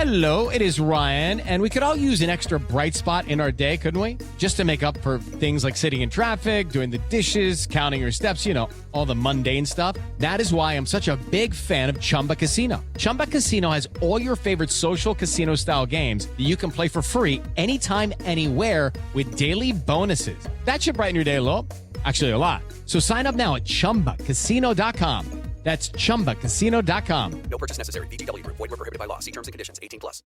Hello, it is Ryan, and we could all use an extra bright spot in our day, couldn't we? Just to make up for things like sitting in traffic, doing the dishes, counting your steps, you know, all the mundane stuff. That is why I'm such a big fan of Chumba Casino. Chumba Casino has all your favorite social casino-style games that you can play for free anytime, anywhere with daily bonuses. That should brighten your day a little. Actually, a lot. So sign up now at ChumbaCasino.com. That's ChumbaCasino.com. No purchase necessary. VGW Group. Void where prohibited by law. See terms and conditions. 18+.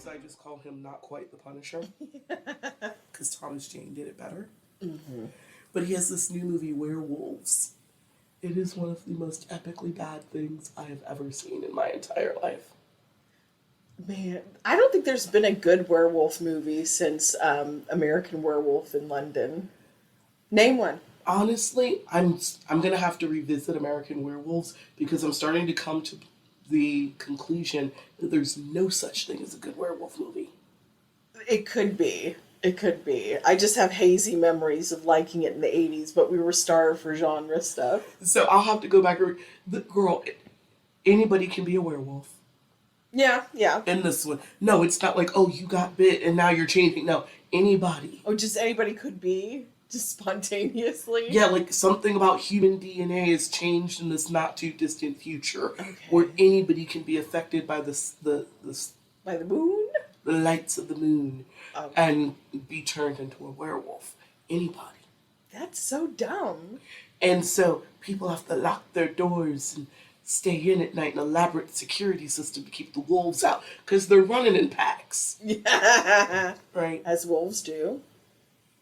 I just call him not quite the Punisher because Thomas Jane did it better. Mm-hmm. But he has this new movie, Werewolves. It is one of the most epically bad things I have ever seen in my entire life. Man, I don't think there's been a good werewolf movie since American Werewolf in London. Name one. Honestly, I'm gonna have to revisit American Werewolves because I'm starting to come to the conclusion that there's no such thing as a good werewolf movie. It could be. It could be. I just have hazy memories of liking it in the 80s, but we were starved for genre stuff. So I'll have to go back. Anybody can be a werewolf. Yeah. In this one. No, it's not like, oh, you got bit and now you're changing. No, anybody. Oh, just anybody could be? Just spontaneously? Yeah, like something about human DNA has changed in this not too distant future, okay, where anybody can be affected by the by the moon, the lights of the moon, okay, and be turned into a werewolf. Anybody. That's so dumb. And so people have to lock their doors and stay in at night, an elaborate security system to keep the wolves out because they're running in packs. Yeah, right. As wolves do.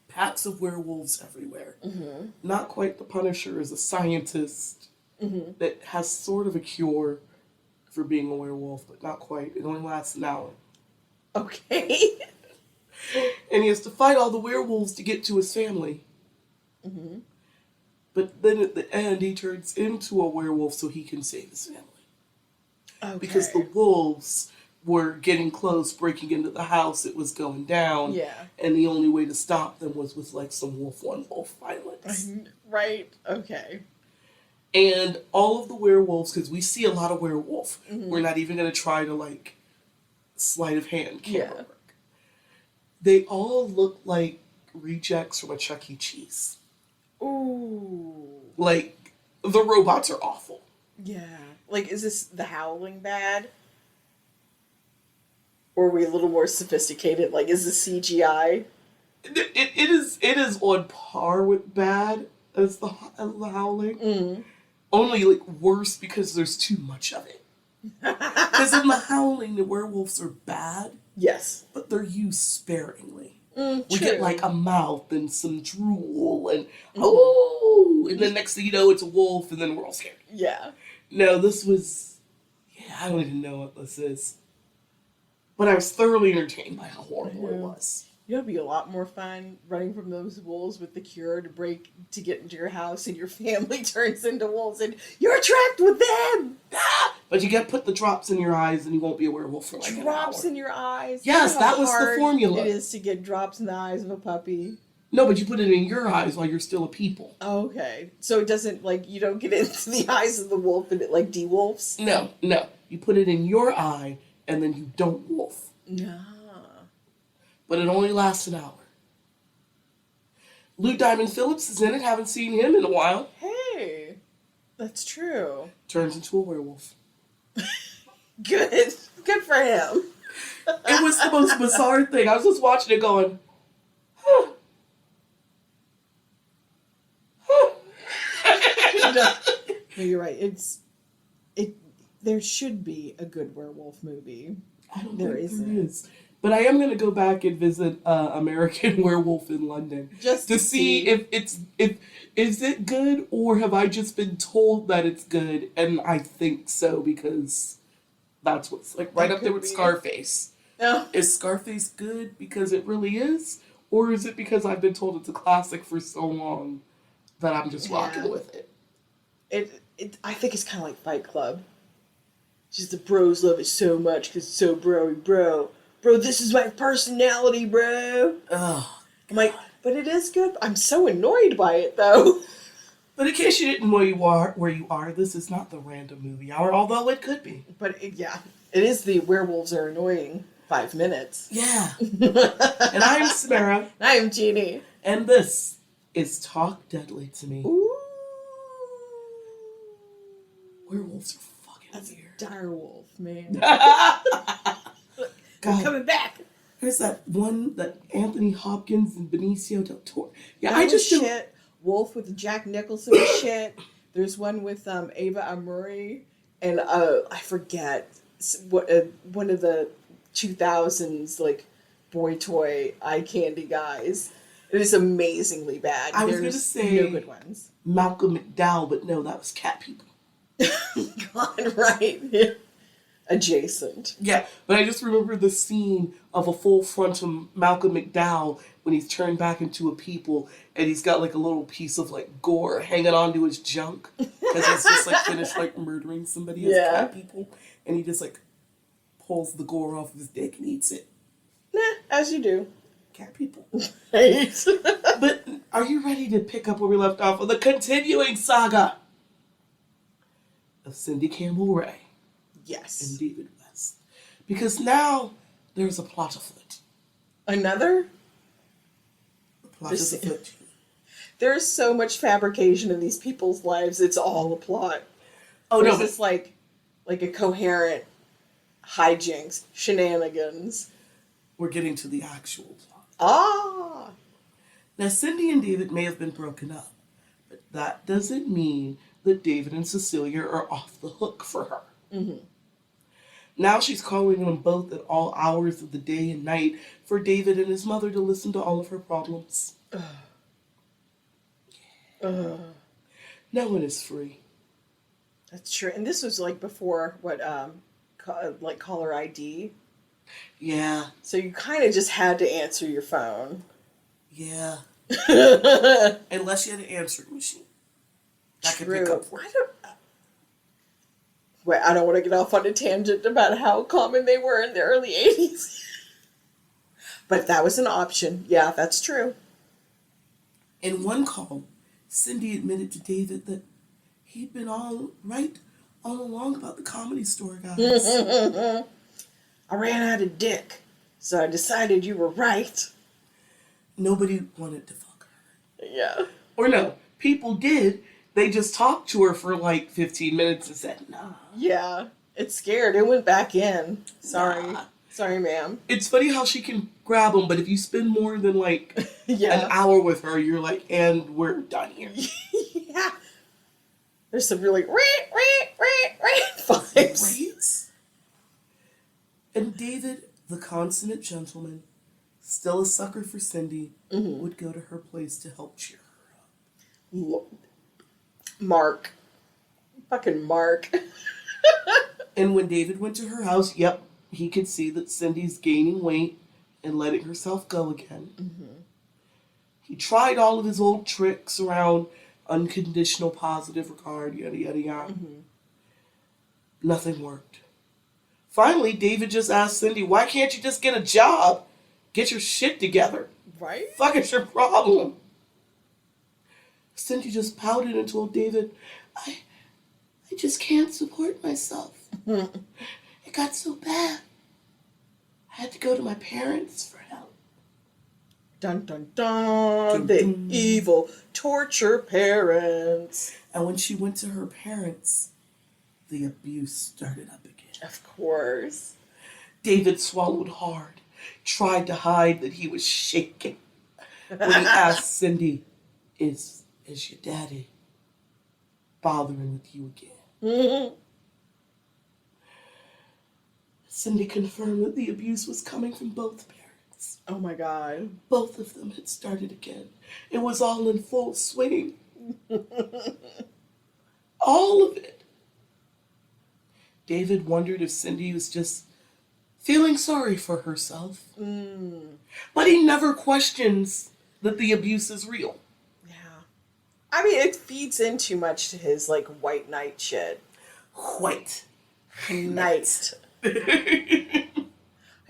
Packs of werewolves everywhere. Mm-hmm. Not quite the Punisher is a scientist that has sort of a cure for being a werewolf, but not quite. It only lasts an hour. Okay. And he has to fight all the werewolves to get to his family. Mm-hmm. But then at the end, he turns into a werewolf so he can save his family. Okay. Because the wolves were getting close, breaking into the house, it was going down. Yeah. And the only way to stop them was with like some wolf on wolf violence. Right, okay. And all of the werewolves, because we see a lot of werewolf, we're not even going to try to like sleight of hand camera work. They all look like rejects from a Chuck E. Cheese. Ooh. Like, the robots are awful. Yeah. Like, is this The Howling bad? Or are we a little more sophisticated? Like, is this CGI? It is on par with bad as the Howling. Only, like, worse because there's too much of it. Because in the Howling, the werewolves are bad. Yes. But they're used sparingly. We True. get, like, a mouth and some drool and, oh! And then next thing you know, it's a wolf, and then we're all scared. Yeah. No, this was... Yeah, I don't even know what this is. But I was thoroughly entertained by how horrible it was. You know, it'd be a lot more fun running from those wolves with the cure to get into your house and your family turns into wolves and you're trapped with them! Ah! But you put the drops in your eyes and you won't be a werewolf for like an hour. Drops in your eyes? Yes, You know how that was the formula. It is to get drops in the eyes of a puppy. No, but you put it in your eyes while you're still a people. Okay. So it doesn't, like, you don't get into the eyes of the wolf and it, like, de-wolfs? No. You put it in your eye and then you don't wolf. Nah. But it only lasts an hour. Lou Diamond Phillips is in it. Haven't seen him in a while. Hey, that's true. Turns into a werewolf. Good for him. It was the most bizarre thing. I was just watching it going, huh. No, you're right. There should be a good werewolf movie. I don't There think isn't. there is. But I am going to go back and visit American Werewolf in London Just to see if is it good, or have I just been told that it's good and I think so because that's what's like right That up there could with be. Scarface. No. Is Scarface good because it really is, or is it because I've been told it's a classic for so long that I'm just rocking with it? I think it's kind of like Fight Club. Just the bros love it so much because it's so bro. Bro, this is my personality, bro. Oh, I'm like, but it is good. I'm so annoyed by it, though. but in case you didn't know where you are, this is not the random movie hour, although it could be. But it is the werewolves are annoying 5 minutes. Yeah. And I'm Samara, I am Jeannie. and this is Talk Deadly to Me. Ooh. Werewolves are fucking That's weird. a direwolf, man. God. Coming back. There's that one that Anthony Hopkins and Benicio del Toro. Yeah, That I was just do. shit. Wolf with Jack Nicholson shit. There's one with Ava Amuri and I forget what one of the 2000s like boy toy eye candy guys. It is amazingly bad. I was going to There's say no good ones. Malcolm McDowell, but no, that was Cat People. God, right? Yeah. Adjacent. Yeah, but I just remember the scene of a full frontal Malcolm McDowell when he's turned back into a people and he's got like a little piece of like gore hanging onto his junk because he's just like finished like murdering somebody as Cat People, and he just like pulls the gore off of his dick and eats it. Nah, as you do. Cat People. Right. But are you ready to pick up where we left off with the continuing saga of Cindy Campbell Ray Yes. and David West? Because now there's a plot afoot. Another? The plot is afoot. There's so much fabrication in these people's lives. It's all a plot. Oh no! It's like a coherent hijinks, shenanigans. We're getting to the actual plot. Ah, Now, Cindy and David may have been broken up, but that doesn't mean that David and Cecilia are off the hook for her. mm-hmm. Now she's calling them both at all hours of the day and night for David and his mother to listen to all of her problems. No one is free. That's true. And this was like before what, like caller ID. Yeah, So you kind of just had to answer your phone. yeah. Unless you had an answering machine. That could True. pick up for you. I don't want to get off on a tangent about how common they were in the early 80s. But that was an option. Yeah, that's true. In one call, Cindy admitted to David that he'd been all along about the Comedy Store guys. I ran out of dick, so I decided you were right. Nobody wanted to fuck her. Yeah. Or no, people did. They just talked to her for like 15 minutes and said, nah. Yeah. It's scared. It went back in. Sorry. Nah. Sorry, ma'am. It's funny how she can grab them, but if you spend more than like Yeah. an hour with her, you're like, and we're done here. Yeah. There's some really vibes. Right? And David, the consummate gentleman, still a sucker for Cindy, would go to her place to help cheer her up. Mark. Fucking Mark. And when David went to her house, yep, he could see that Cindy's gaining weight and letting herself go again. He tried all of his old tricks around unconditional positive regard, yada, yada, yada. Nothing worked. Finally, David just asked Cindy, why can't you just get a job? Get your shit together. Right? Fuck, it's your problem. Cindy just pouted and told David, I just can't support myself. It got so bad. I had to go to my parents for help. Dun dun dun. The evil torture parents. And when she went to her parents, the abuse started up again. Of course. David swallowed hard, tried to hide that he was shaking. When he asked Cindy, is your daddy bothering with you again? Cindy confirmed that the abuse was coming from both parents. Oh my God. Both of them had started again. It was all in full swing. All of it. David wondered if Cindy was just feeling sorry for herself. But he never questions that the abuse is real. Yeah. I mean, it feeds in too much to his, like, white knight shit. White Knight. I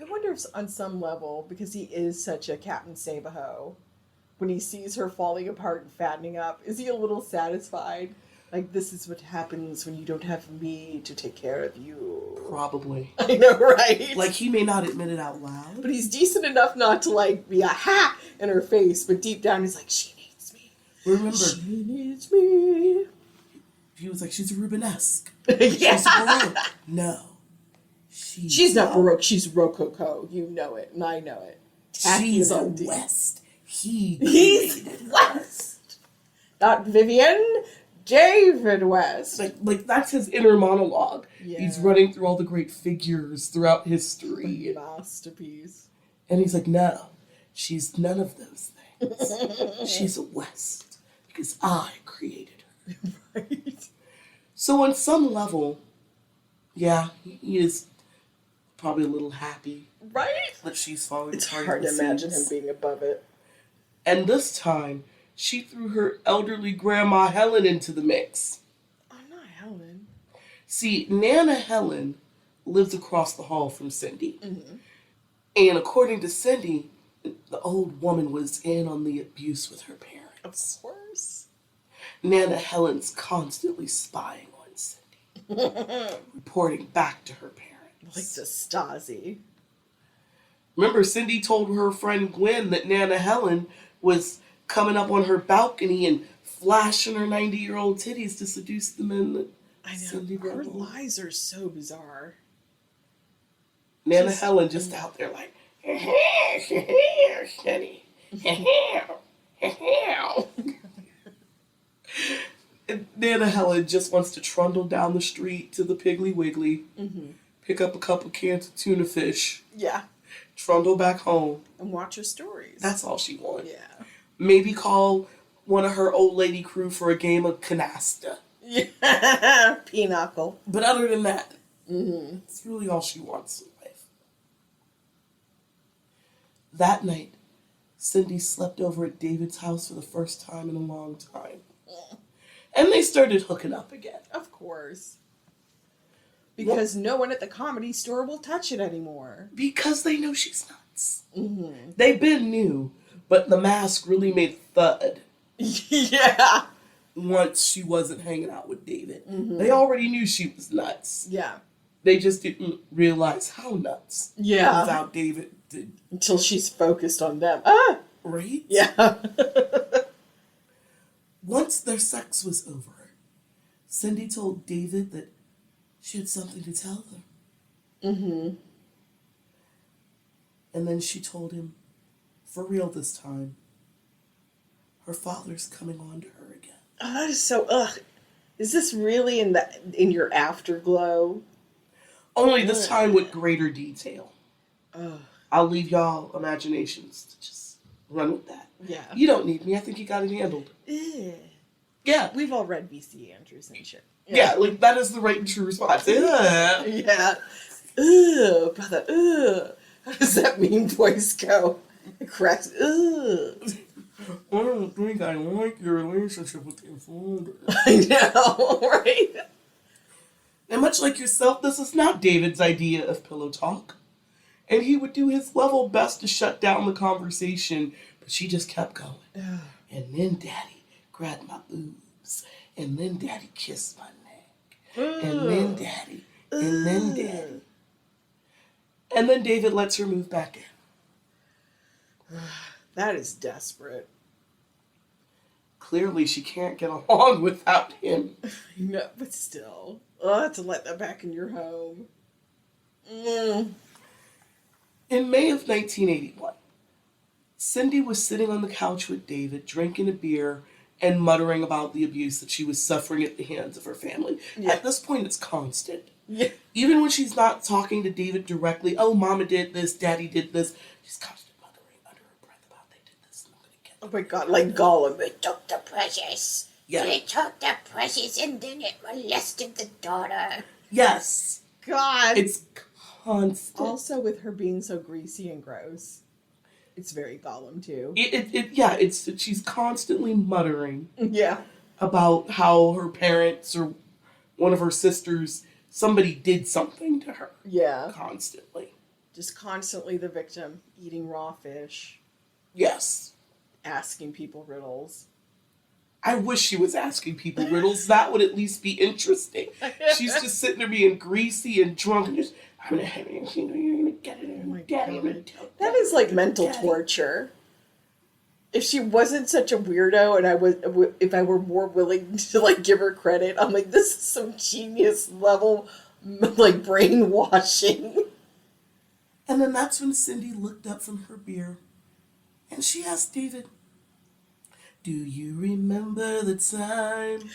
wonder if on some level, because he is such a Captain Save-A-Ho, when he sees her falling apart and fattening up, is he a little satisfied? Like, this is what happens when you don't have me to take care of you. Probably. I know, right? Like, he may not admit it out loud. But he's decent enough not to, like, be a ha in her face, but deep down he's like, she needs me. Remember, She needs me. he was like, she's a Rubenesque. Yeah. She's a Baroque. No. She's not Baroque, she's Rococo. You know it, and I know it. She's a Tacky. West. He's He's West. Not Vivian, David West. Like that's his inner monologue. Yeah. He's running through all the great figures throughout history. Masterpiece. And he's like, no, she's none of those things. She's a West. Because I created her. Right. So on some level, yeah, he is probably a little happy Right? that she's falling It's apart. hard to at the imagine him seams. being above it. And this time, she threw her elderly grandma Helen into the mix. Oh, not Helen. See, Nana Helen lives across the hall from Cindy. And according to Cindy, the old woman was in on the abuse with her parents. Of course. Nana Helen's constantly spying on Cindy, reporting back to her parents. Like the Stasi. Remember, Cindy told her friend Gwen that Nana Helen was coming up on her balcony and flashing her 90-year-old titties to seduce the men that I know. Cindy Her brought home. lies are so bizarre. Nana Helen just out there like, Cindy. And Nana Helen just wants to trundle down the street to the Piggly Wiggly, pick up a couple cans of tuna fish, Yeah. trundle back home. And watch her stories. That's all she wants. Yeah. Maybe call one of her old lady crew for a game of canasta. Yeah. Pinochle. But other than that, it's really all she wants in life. That night, Cindy slept over at David's house for the first time in a long time. And they started hooking up again. Of course. Because no one at the Comedy Store will touch it anymore. Because they know she's nuts. They've been new, but the mask really made thud Yeah. once she wasn't hanging out with David. They already knew she was nuts. Yeah. They just didn't realize how nuts. Yeah. Without David did. Until she's focused on them. Ah! Right? Yeah. Once their sex was over, Cindy told David that she had something to tell them. And then she told him, for real this time, her father's coming on to her again. Oh, that is so, ugh. Is this really in your afterglow? Only this time with greater detail. Ugh. I'll leave y'all imaginations to just run with that. Yeah. You don't need me. I think you got it handled. Ugh. Yeah. We've all read B.C. Andrews and shit. Yeah, like that is the right and true response. Yeah. Yeah. Ugh, brother, ugh. How does that mean voice go? It cracks, ugh. I don't think I like your relationship with your father. I know, right? And much like yourself, this is not David's idea of pillow talk. And he would do his level best to shut down the conversation, but she just kept going. And then Daddy grabbed my boobs. And then Daddy kissed my neck. And then Daddy. And then Daddy. And then David lets her move back in. That is desperate. Clearly, she can't get along without him. No, but still. To let that back in your home. Mm. In May of 1981, Cindy was sitting on the couch with David, drinking a beer and muttering about the abuse that she was suffering at the hands of her family. Yeah. At this point, it's constant. Yeah. Even when she's not talking to David directly, oh, Mama did this, Daddy did this, she's constantly muttering under her breath about they did this, and I'm going to get them. Oh my God, like Gollum. It took the precious. Yeah. It took the precious and then it molested the daughter. Yes. God. It's constant. Also, with her being so greasy and gross, it's very Gollum too. She's constantly muttering Yeah. about how her parents or one of her sisters, somebody did something to her. Yeah. Constantly. Just constantly the victim, eating raw fish, Yes. asking people riddles. I wish she was asking people riddles. That would at least be interesting. She's just sitting there being greasy and drunk and just, I'm gonna have it, you're gonna get it, Oh my Daddy, I'm God. gonna tell That Daddy, is like mental Daddy. torture. If she wasn't such a weirdo and if I were more willing to like give her credit, I'm like, this is some genius level like brainwashing. And then that's when Cindy looked up from her beer and she asked David, do you remember the time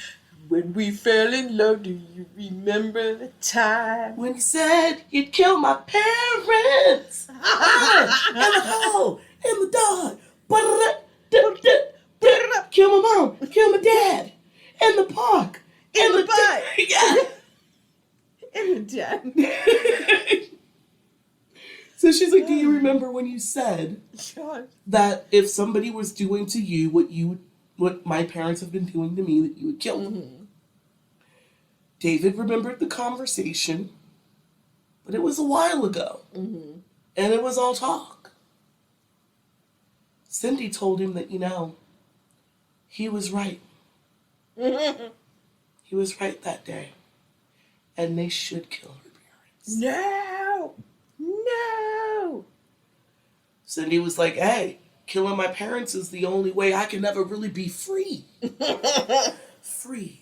When we fell in love, do you remember the time? when you said you'd kill my parents? And the hoe, and the dog. Kill my mom, kill my dad, and the park, In and the butt. Yeah. And the dad. So she's like, do you remember when you said God. that if somebody was doing to you what my parents have been doing to me, that you would kill them? Mm-hmm. David remembered the conversation, but it was a while ago. Mm-hmm. And it was all talk. Cindy told him that, he was right. He was right that day. And they should kill her parents. No! No! Cindy was like, hey, killing my parents is the only way I can ever really be free. Free.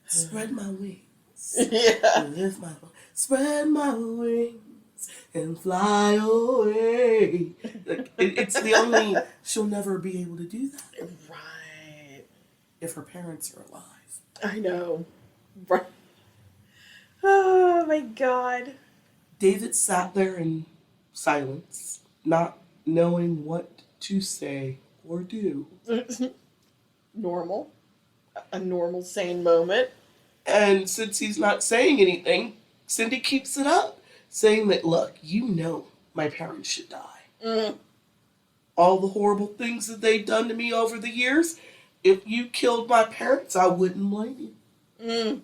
Spread my wings. Yeah. Lift my spread my wings and fly away. Like, it's the only she'll never be able to do that Right. if her parents are alive. I know. Right. Oh my God. David sat there in silence, not knowing what to say or do. Normal. A normal, sane moment. And since he's not saying anything, Cindy keeps it up, saying that, look, my parents should die. All the horrible things that they've done to me over the years, if you killed my parents, I wouldn't blame you.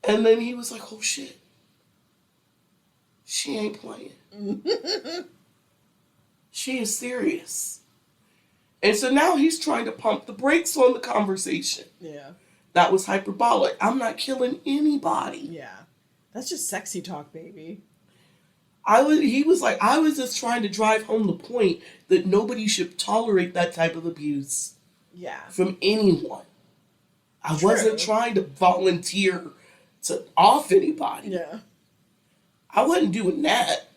And then he was like, oh shit. She ain't playing. She is serious. And so now he's trying to pump the brakes on the conversation. Yeah. That was hyperbolic. I'm not killing anybody. Yeah. That's just sexy talk, baby. He was like, I was just trying to drive home the point that nobody should tolerate that type of abuse Yeah. from anyone. I True. wasn't trying to volunteer to off anybody. Yeah. I wasn't doing that.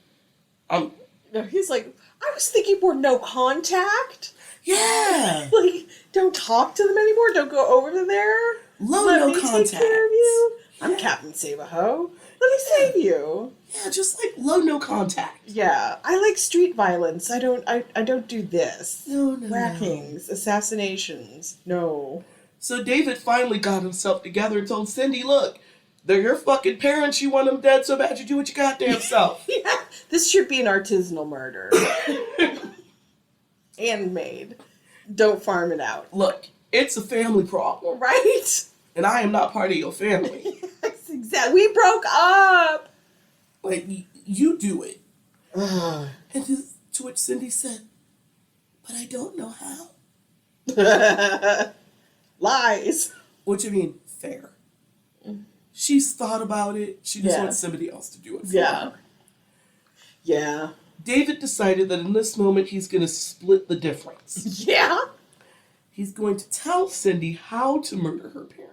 No, he's like, I was thinking more no contact. Yeah. Like, don't talk to them anymore. Don't go over to there. Low Let no me contact. take care of you. I'm Yeah. Captain Save-A-Ho. Let me save you. Yeah, just like low no contact. Yeah, I like street violence. I don't do this. No. Whackings, assassinations. No. So David finally got himself together and told Cindy, look, they're your fucking parents. You want them dead so bad you do it your goddamn self. Yeah, this should be an artisanal murder. Handmade. Don't farm it out. Look, it's a family problem. Right? And I am not part of your family. That's exactly. We broke up. Like, you do it. And to which Cindy said, but I don't know how. Lies. What you mean? Fair. She's thought about it. She just Yeah. wants somebody else to do it for Yeah. her. Yeah. David decided that in this moment he's going to split the difference. Yeah. He's going to tell Cindy how to murder her parents.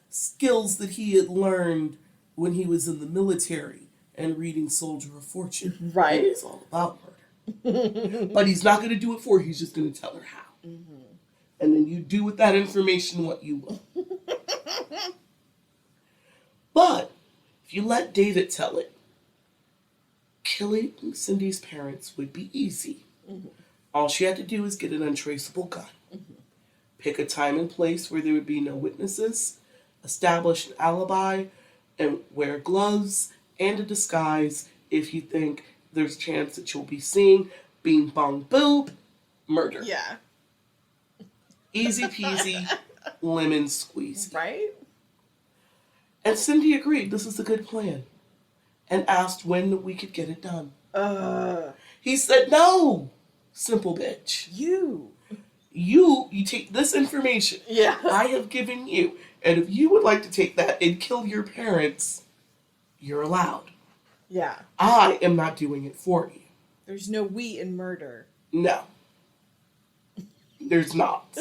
Skills that he had learned when he was in the military and reading Soldier of Fortune. Right. It's all about murder. But he's not going to do it for her. He's just going to tell her how. And then you do with that information what you will. But if you let David tell it, killing Cindy's parents would be easy. Mm-hmm. All she had to do was get an untraceable gun, pick a time and place where there would be no witnesses, establish an alibi, and wear gloves and a disguise if you think there's a chance that you'll be seen. Bing, bong, boop, murder. Yeah. Easy peasy, lemon squeezy. Right? And Cindy agreed this is a good plan and asked when we could get it done. He said, no, simple bitch. You take this information I have given you, and if you would like to take that and kill your parents, you're allowed. Yeah. I am not doing it for you. There's no we in murder. No. There's not.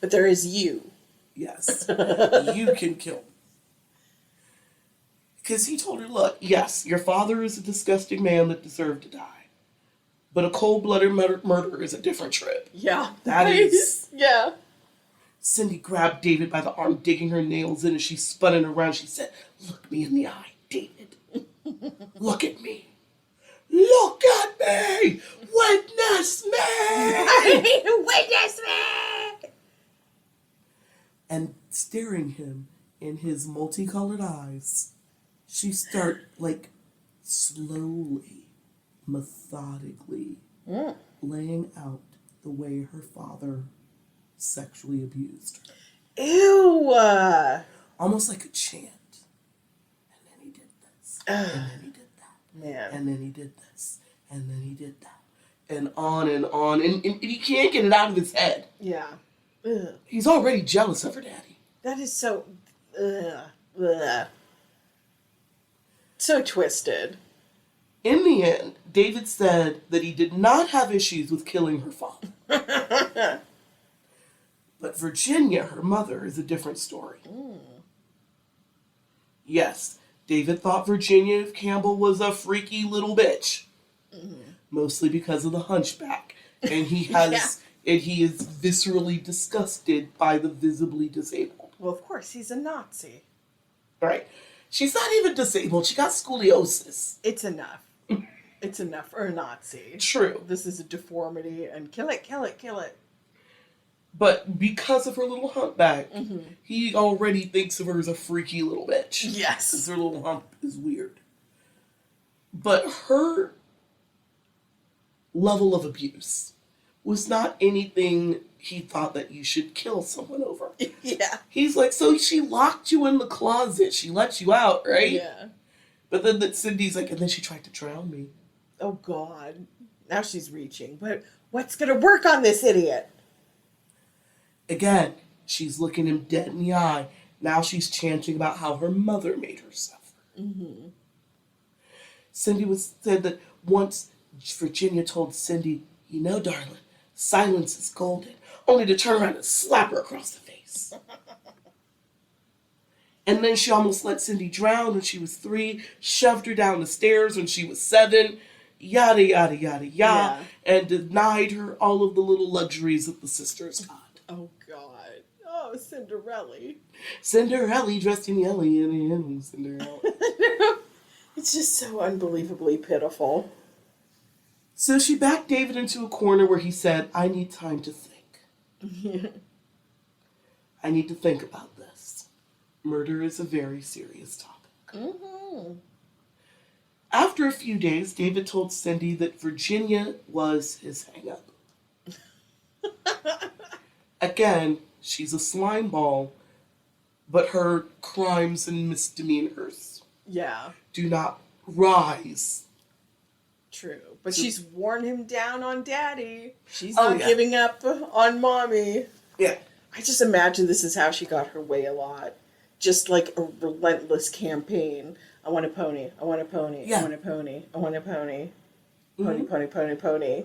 But there is you. Yes. You can kill me. Because he told her, look, yes, your father is a disgusting man that deserved to die. But a cold-blooded murder is a different trip. Yeah. That is. Yeah. Cindy grabbed David by the arm, digging her nails in, and she spun it around. She said, look me in the eye, David. Look at me. Look at me! Witness me! Witness me! And staring him in his multicolored eyes, she started, slowly, methodically laying out the way her father sexually abused her. Ew! Almost like a chant. And then he did this. And then he did that. Man. And then he did this. And then he did that. And on and on. And he can't get it out of his head. Yeah. Ugh. He's already jealous of her daddy. That is so... Ugh. So twisted. In the end, David said that he did not have issues with killing her father. But Virginia, her mother, is a different story. Yes, David thought Virginia Campbell was a freaky little bitch. Mostly because of the hunchback. And he has and he is viscerally disgusted by the visibly disabled. Well, of course, he's a Nazi. Right. She's not even disabled. She got scoliosis. It's enough. It's enough for a Nazi. True. This is a deformity, and kill it, kill it, kill it. But because of her little humpback, he already thinks of her as a freaky little bitch. Yes. Because her little hump is weird. But her level of abuse was not anything he thought that you should kill someone over. Yeah. He's like, so she locked you in the closet. She let you out, right? Yeah. But then Cindy's like, and then she tried to drown me. Oh, God. Now she's reaching. But what's going to work on this idiot? Again, she's looking him dead in the eye. Now she's chanting about how her mother made her suffer. Cindy said that once Virginia told Cindy, you know, darling, silence is golden, only to turn around and slap her across the face. And then she almost let Cindy drown when she was 3, shoved her down the stairs when she was 7, yada, yada, yada, yada, and denied her all of the little luxuries that the sisters got. Oh, God. Oh, Cinderella. Cinderella dressed in yellow, yellow, Cinderella. It's just so unbelievably pitiful. So she backed David into a corner where he said, I need time to think. I need to think about this. Murder is a very serious topic. After a few days, David told Cindy that Virginia was his hang-up. Again, she's a slime ball, but her crimes and misdemeanors do not rise. True. But she's worn him down on Daddy. She's not giving up on Mommy. Yeah. I just imagine this is how she got her way a lot. Just like a relentless campaign. I want a pony. I want a pony. I want a pony. I want a pony. Pony, pony, pony, pony.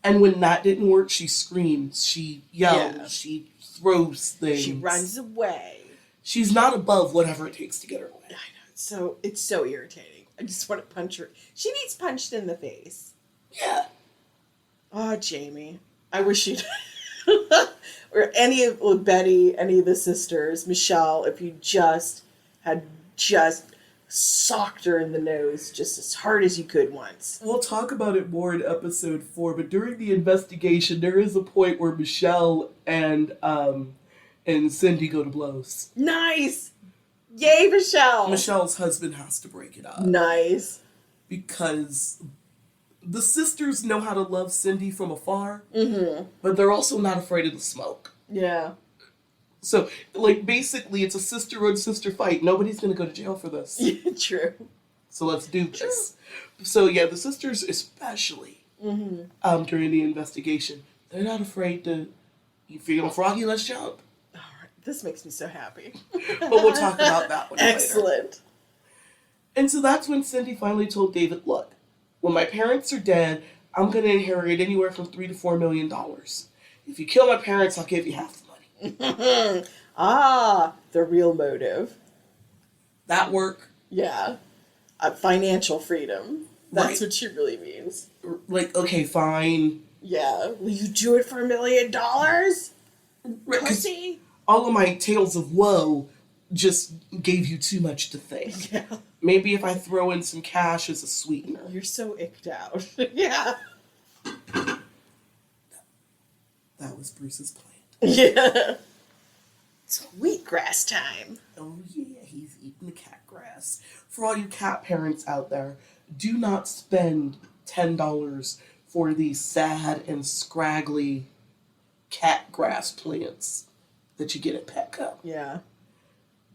And when that didn't work, she screams, she yells, she throws things. She runs away. She's not above whatever it takes to get her away. I know. It's so irritating. I just want to punch her. She needs punched in the face. Yeah. Oh, Jamie. I wish she'd... or any of Betty, any of the sisters, Michelle, if you had socked her in the nose just as hard as you could once. We'll talk about it more in episode 4, but during the investigation, there is a point where Michelle and Cindy go to blows. Nice! Yay, Michelle! Michelle's husband has to break it up. Nice. Because the sisters know how to love Cindy from afar, Mm-hmm. but they're also not afraid of the smoke. Yeah. So, like, basically, it's a sister-on-sister fight. Nobody's going to go to jail for this. True. So let's do this. So, yeah, the sisters especially, during the investigation, they're not afraid to, you feeling froggy, let's jump. All right. This makes me so happy. But we'll talk about that one later. Excellent. And so that's when Cindy finally told David, look, when my parents are dead, I'm going to inherit anywhere from $3 to $4 million. If you kill my parents, I'll give you half the money. The real motive. That work? Yeah. Financial freedom. That's Right. what she really means. Like, okay, fine. Yeah. Will you do it for $1 million? Right, 'cause Pussy? all of my tales of woe just gave you too much to think. Yeah. Maybe if I throw in some cash as a sweetener. You're so icked out. Yeah. That was Bruce's plan. Yeah. It's wheatgrass time. Oh yeah, he's eating the cat grass. For all you cat parents out there, do not spend $10 for these sad and scraggly cat grass plants that you get at Petco. Yeah.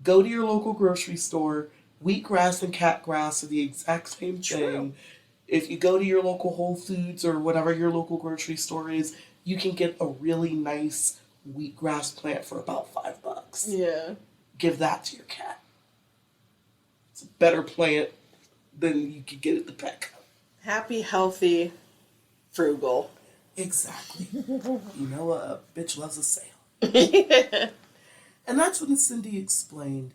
Go to your local grocery store. Wheatgrass and cat grass are the exact same thing. True. If you go to your local Whole Foods or whatever your local grocery store is, you can get a really nice wheatgrass plant for about $5. Yeah. Give that to your cat. It's a better plant than you could get at the Petco. Happy, healthy, frugal. Exactly. You know, a bitch loves a sale. And that's when Cindy explained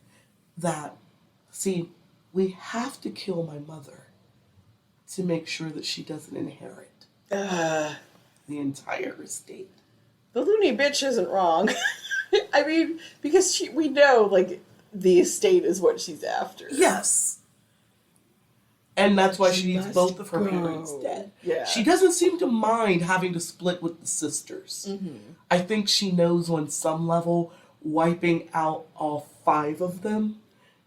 that, see, we have to kill my mother to make sure that she doesn't inherit the entire estate. The loony bitch isn't wrong. I mean, because we know, like, the estate is what she's after. Yes. And that's why she needs must both of her go. parents dead. Yeah. She doesn't seem to mind having to split with the sisters. Mm-hmm. I think she knows on some level wiping out all 5 of them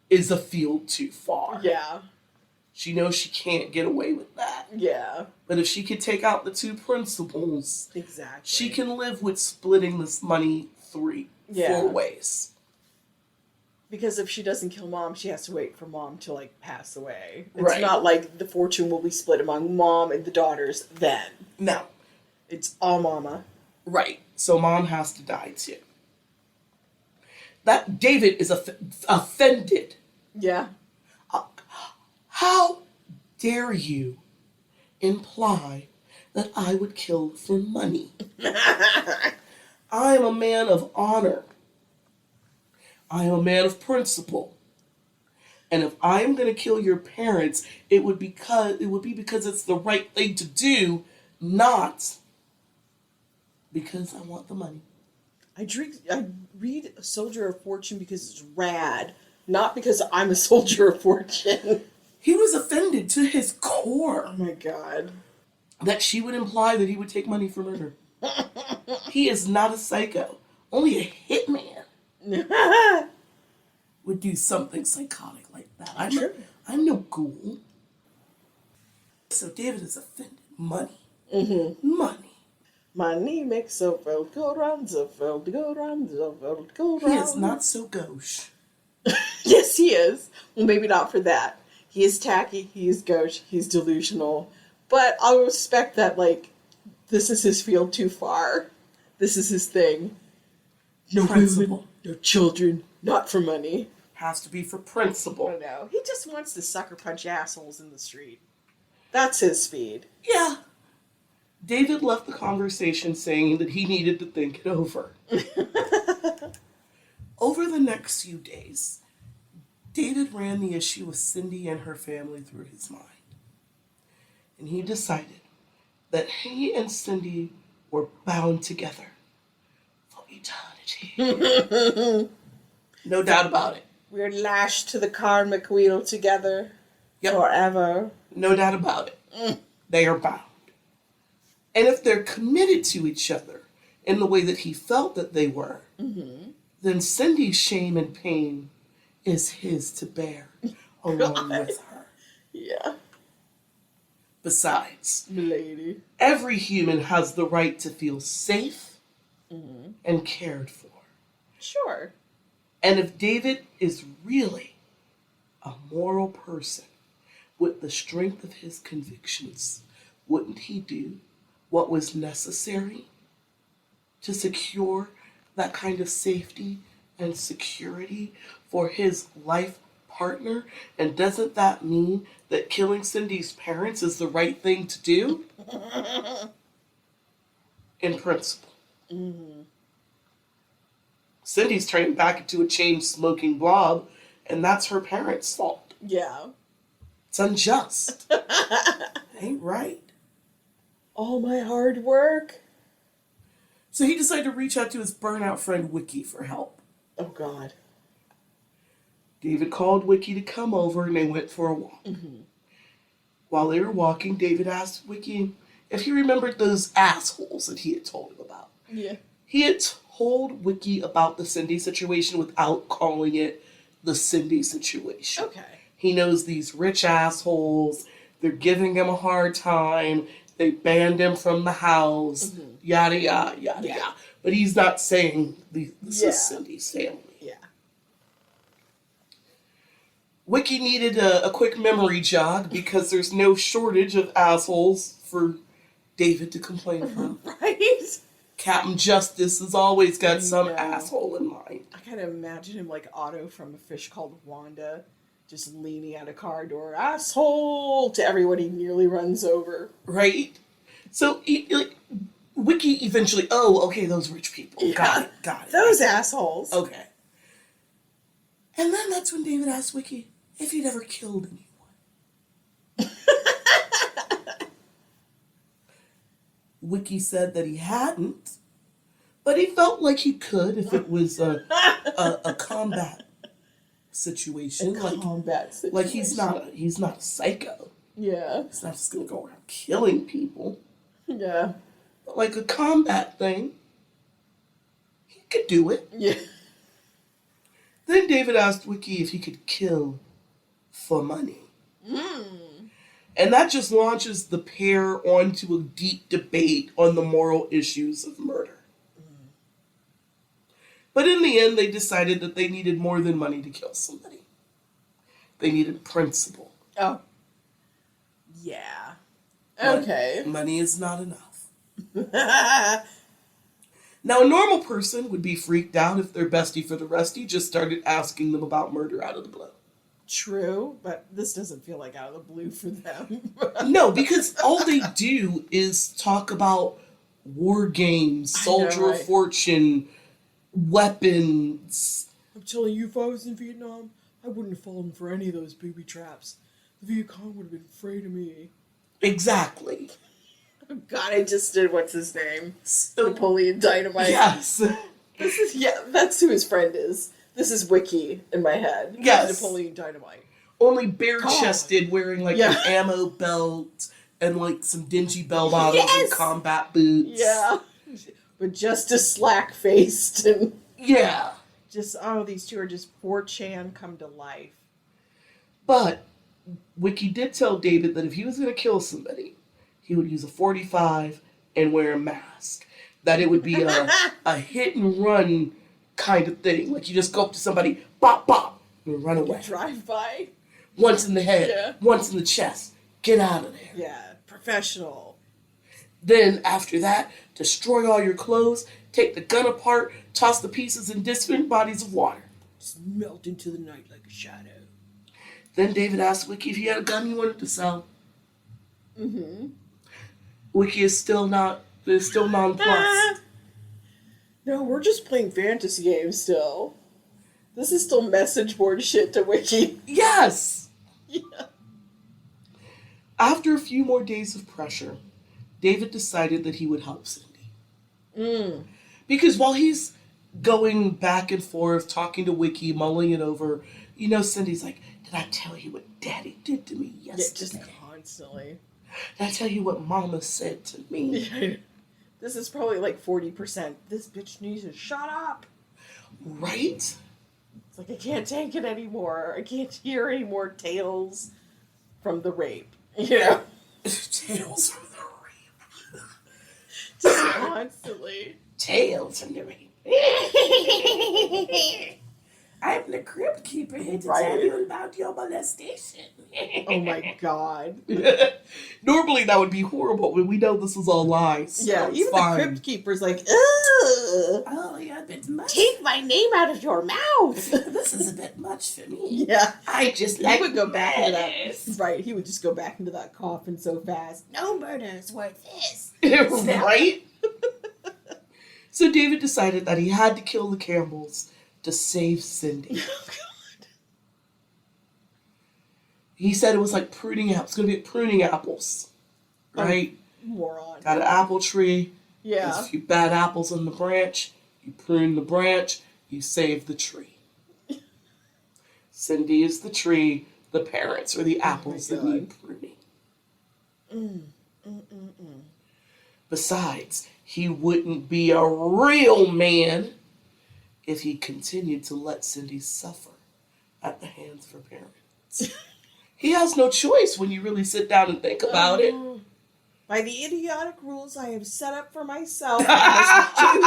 is a field too far. Yeah. She knows she can't get away with that. Yeah. But if she could take out the 2 principals, Exactly. she can live with splitting this money 4 ways. Because if she doesn't kill mom, she has to wait for mom to, like, pass away. It's Right. not like the fortune will be split among mom and the daughters then. No. It's all mama. Right. So mom has to die too. That David is offended. Yeah. How dare you imply that I would kill for money? I am a man of honor. I am a man of principle. And if I am going to kill your parents, it would be because it's the right thing to do, not because I want the money. I read A Soldier of Fortune because it's rad, not because I'm a soldier of fortune. He was offended to his core Oh my god. that she would imply that he would take money for murder. He is not a psycho. Only a hitman would do something psychotic like that. I'm no ghoul. So David is offended. Money. Mm-hmm. Money. Money makes the world go round, the world go round, the world go round. He is not so gauche. Yes, he is. Well, maybe not for that. He is tacky, he is gauche, he's delusional. But I'll respect that, like, this is his field too far. This is his thing. No Principle. women, no children, not for money. Has to be for I principle. don't know. He just wants to sucker punch assholes in the street. That's his speed. Yeah. David left the conversation saying that he needed to think it over. Over the next few days, David ran the issue with Cindy and her family through his mind. And he decided that he and Cindy were bound together for eternity. No doubt about it. We're lashed to the karmic wheel together forever. No doubt about it. They are bound. And if they're committed to each other in the way that he felt that they were, then Cindy's shame and pain is his to bear along with her. Yeah. Besides, Lady. every human has the right to feel safe and cared for. Sure. And if David is really a moral person with the strength of his convictions, wouldn't he do what was necessary to secure that kind of safety and security for his life partner? And doesn't that mean that killing Cindy's parents is the right thing to do? In principle. Cindy's turned back into a chain-smoking blob, and that's her parents' fault. Yeah. It's unjust. Ain't right. All my hard work. So he decided to reach out to his burnout friend Wiki for help. Oh, God. David called Wiki to come over, and they went for a walk. While they were walking, David asked Wiki if he remembered those assholes that he had told him about. Yeah. He had told Wiki about the Cindy situation without calling it the Cindy situation. Okay. He knows these rich assholes. They're giving him a hard time. They banned him from the house. Yada, yada, yada, yada. But he's not saying this is Cindy's family. Yeah. Wiki needed a quick memory jog because there's no shortage of assholes for David to complain from. Right? Captain Justice has always got some asshole in mind. I kind of imagine him like Otto from A Fish Called Wanda, just leaning out a car door, asshole, to everyone he nearly runs over. Right? So, Wiki eventually, okay, those rich people. Yeah. Got it. Those assholes. Okay. And then that's when David asked Wiki if he'd ever killed anyone. Wiki said that he hadn't, but he felt like he could if it was a combat situation. Combat situation. Like he's not a psycho. Yeah. He's not just gonna go around killing people. Yeah. But like a combat thing, he could do it. Yeah. Then David asked Wiki if he could kill for money. And that just launches the pair onto a deep debate on the moral issues of murder. But in the end, they decided that they needed more than money to kill somebody. They needed principle. Oh. Yeah. Okay. Money is not enough. Now, a normal person would be freaked out if their bestie for the restie just started asking them about murder out of the blue. True, but this doesn't feel like out of the blue for them. No, because all they do is talk about war games, Soldier of Fortune, weapons. I'm telling you, if I was in Vietnam, I wouldn't have fallen for any of those booby traps. The Viet Cong would have been afraid of me. Exactly. Oh God, I just did, what's his name? Napoleon Dynamite. Yes. That's who his friend is. This is Wiki in my head. Yes. Napoleon Dynamite. Only bare-chested, wearing like an ammo belt and like some dingy bell-bottoms and combat boots. Yeah. But just as slack-faced and... Yeah. Just, these two are just 4chan come to life. But Wiki did tell David that if he was going to kill somebody, he would use a .45 and wear a mask. That it would be a hit-and-run kind of thing. Like you just go up to somebody, bop, bop, and run away. Drive by. Once in the head, once in the chest. Get out of there. Yeah, professional. Then, after that, destroy all your clothes, take the gun apart, toss the pieces in different bodies of water. Just melt into the night like a shadow. Then David asked Wiki if he had a gun he wanted to sell. Wiki is still nonplussed. No, we're just playing fantasy games still. This is still message board shit to Wiki. Yes! Yeah. After a few more days of pressure, David decided that he would help Cindy. Because while he's going back and forth, talking to Wiki, mulling it over. You know, Cindy's like, did I tell you what Daddy did to me yesterday? Yeah, just constantly. Did I tell you what Mama said to me? This is probably like 40%. This bitch needs to shut up. Right? It's like, I can't take it anymore. I can't hear any more tales from the rape. You know? Tales from the rape. Just constantly. Tales from the rape. I'm the crypt keeper here to tell you about your molestation. Oh my god. Normally that would be horrible, but we know this is all lies. So Yeah, it's even fine. the crypt keeper's like, ugh. Oh, yeah, a bit much. Take my name out of your mouth. This is a bit much for me. Yeah. I just He like would go back into that. murders. Right, he would just go back into that coffin so fast. No murder is worth this. Right? So David decided that he had to kill the Campbells to save Cindy. Oh god. He said it was like pruning apples. It's going to be pruning apples. Right? Moron. Got an apple tree. Yeah. There's a few bad apples on the branch. You prune the branch. You save the tree. Cindy is the tree. The parents are the apples that need pruning. Besides, he wouldn't be a real man if he continued to let Cindy suffer at the hands of her parents. He has no choice when you really sit down and think about it. By the idiotic rules I have set up for myself, I must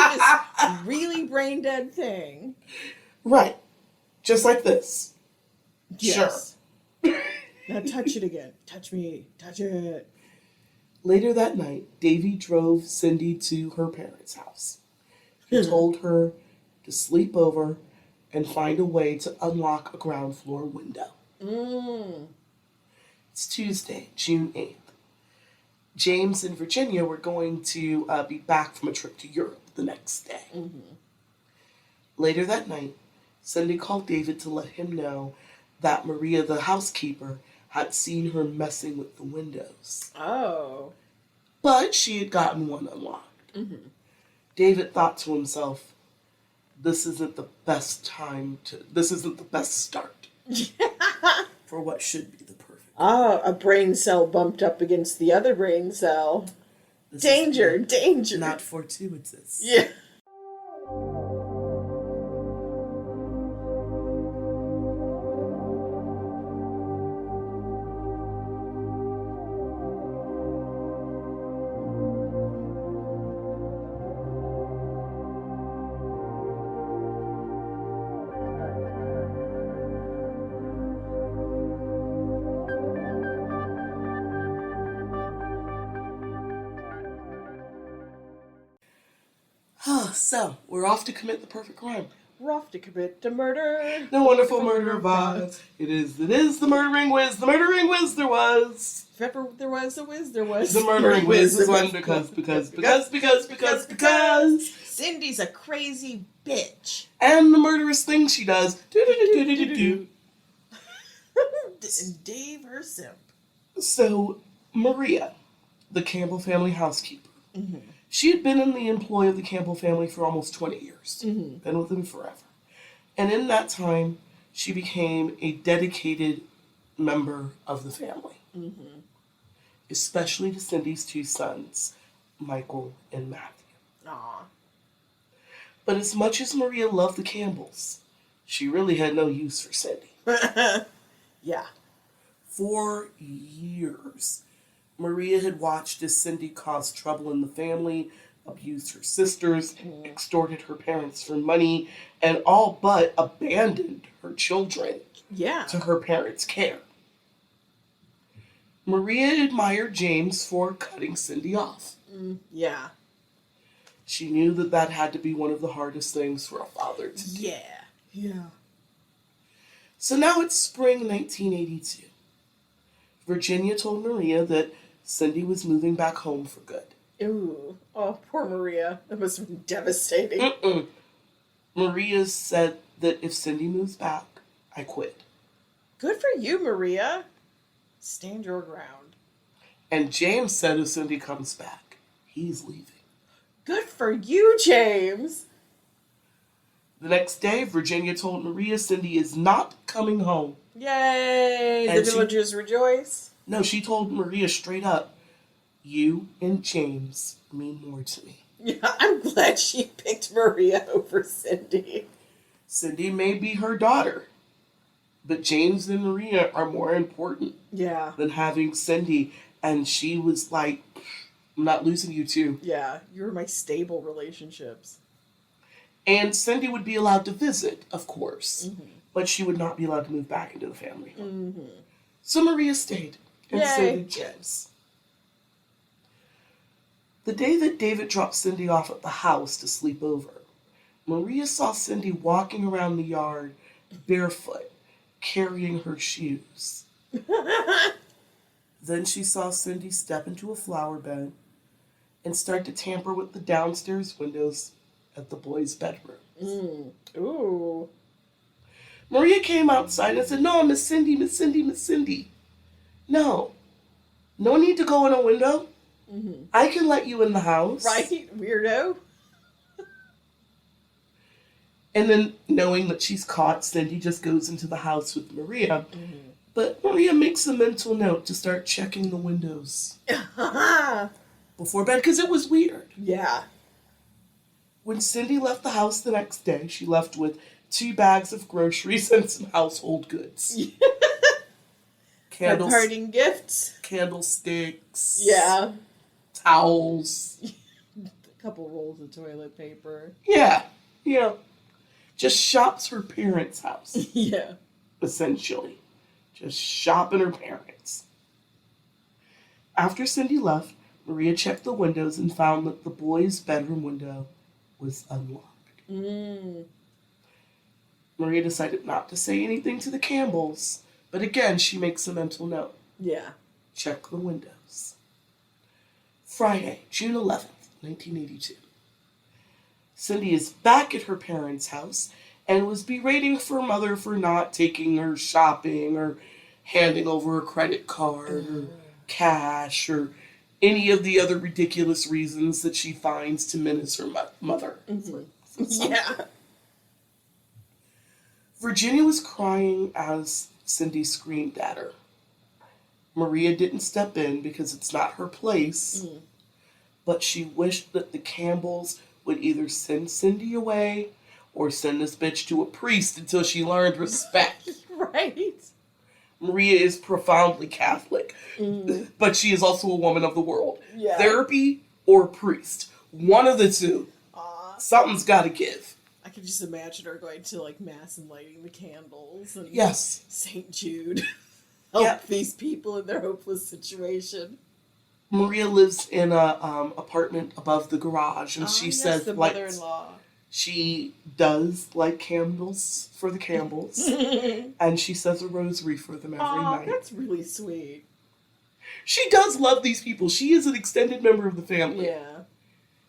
do this really brain dead thing. Right. Just like this. Yes. Now touch it again. Touch me. Touch it. Later that night, Davy drove Cindy to her parents' house. He told her to sleep over and find a way to unlock a ground floor window. It's Tuesday, June 8th. James and Virginia were going to be back from a trip to Europe the next day. Later that night, Cindy called David to let him know that Maria, the housekeeper, had seen her messing with the windows. Oh. But she had gotten one unlocked. David thought to himself, this isn't the best start for what should be the perfect. Ah, a brain cell bumped up against the other brain cell. This Danger, is danger. not fortuitous. Yeah. So, we're off to commit the perfect crime. We're off to commit the murder. The wonderful murder of Oz. It is the murdering whiz. The murdering whiz there was. If ever there was a whiz, there was. The murdering whiz is one because. Cindy's a crazy bitch. And the murderous thing she does. Do-do-do-do-do-do. And Dave, her simp. So, Maria, the Campbell family housekeeper, she had been in the employ of the Campbell family for almost 20 years. Been with them forever. And in that time, she became a dedicated member of the family. Especially to Cindy's two sons, Michael and Matthew. Aw. But as much as Maria loved the Campbells, she really had no use for Cindy. Yeah. For years, Maria had watched as Cindy caused trouble in the family, abused her sisters, extorted her parents for money, and all but abandoned her children to her parents' care. Maria admired James for cutting Cindy off. Yeah. She knew that had to be one of the hardest things for a father to do. Yeah. So now it's spring 1982. Virginia told Maria that Cindy was moving back home for good. Ooh. Oh, poor Maria. That must have been devastating. Maria said that if Cindy moves back, I quit. Good for you, Maria. Stand your ground. And James said if Cindy comes back, he's leaving. Good for you, James. The next day, Virginia told Maria Cindy is not coming home. Yay! And The villagers rejoice. No, she told Maria straight up, you and James mean more to me. Yeah, I'm glad she picked Maria over Cindy. Cindy may be her daughter, but James and Maria are more important than having Cindy. And she was like, I'm not losing you two. Yeah, you're my stable relationships. And Cindy would be allowed to visit, of course, but she would not be allowed to move back into the family home. So Maria stayed, and so did James. The day that David dropped Cindy off at the house to sleep over, Maria saw Cindy walking around the yard barefoot, carrying her shoes. Then she saw Cindy step into a flower bed and start to tamper with the downstairs windows at the boys' bedroom. Ooh. Maria came outside and said, no, Miss Cindy, Miss Cindy, Miss Cindy. No need to go in a window. I can let you in the house. Right, weirdo. And then, knowing that she's caught, Cindy just goes into the house with Maria. But Maria makes a mental note to start checking the windows before bed, because it was weird. Yeah. When Cindy left the house the next day, she left with 2 bags of groceries and some household goods. Parting gifts. Candlesticks. Yeah. Towels. A couple rolls of toilet paper. Yeah. Just shops her parents' house. Yeah. Essentially. Just shopping her parents. After Cindy left, Maria checked the windows and found that the boys' bedroom window was unlocked. Maria decided not to say anything to the Campbells, but again, she makes a mental note. Yeah. Check the windows. Friday, June 11th, 1982. Cindy is back at her parents' house and was berating her mother for not taking her shopping or handing over a credit card or cash or any of the other ridiculous reasons that she finds to menace her mother. Yeah. Virginia was crying as Cindy screamed at her. Maria didn't step in because it's not her place, but she wished that the Campbells would either send Cindy away or send this bitch to a priest until she learned respect. Right. Maria is profoundly Catholic, but she is also a woman of the world. Yeah. Therapy or priest. One of the two. Something's got to give. I could just imagine her going to like mass and lighting the candles and Yes. St. Jude. Help these people in their hopeless situation. Maria lives in a apartment above the garage, and she says the like mother-in-law. she does like candles for the Campbells, and she says a rosary for them every night. That's really sweet. She does love these people. She is an extended member of the family. Yeah.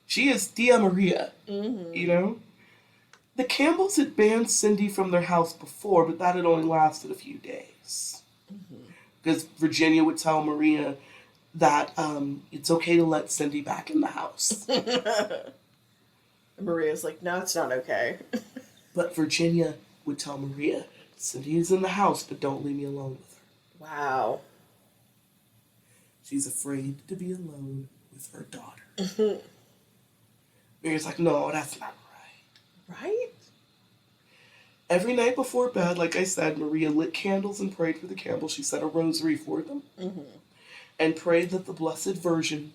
She is Tia Maria. You know. The Campbells had banned Cindy from their house before, but that had only lasted a few days. Because Virginia would tell Maria that it's okay to let Cindy back in the house. Maria's like, no, it's not okay. But Virginia would tell Maria, Cindy is in the house, but don't leave me alone with her. Wow. She's afraid to be alone with her daughter. Maria's like, no, that's not right. Right? Every night before bed, like I said, Maria lit candles and prayed for the Campbells. She said a rosary for them. And prayed that the Blessed Virgin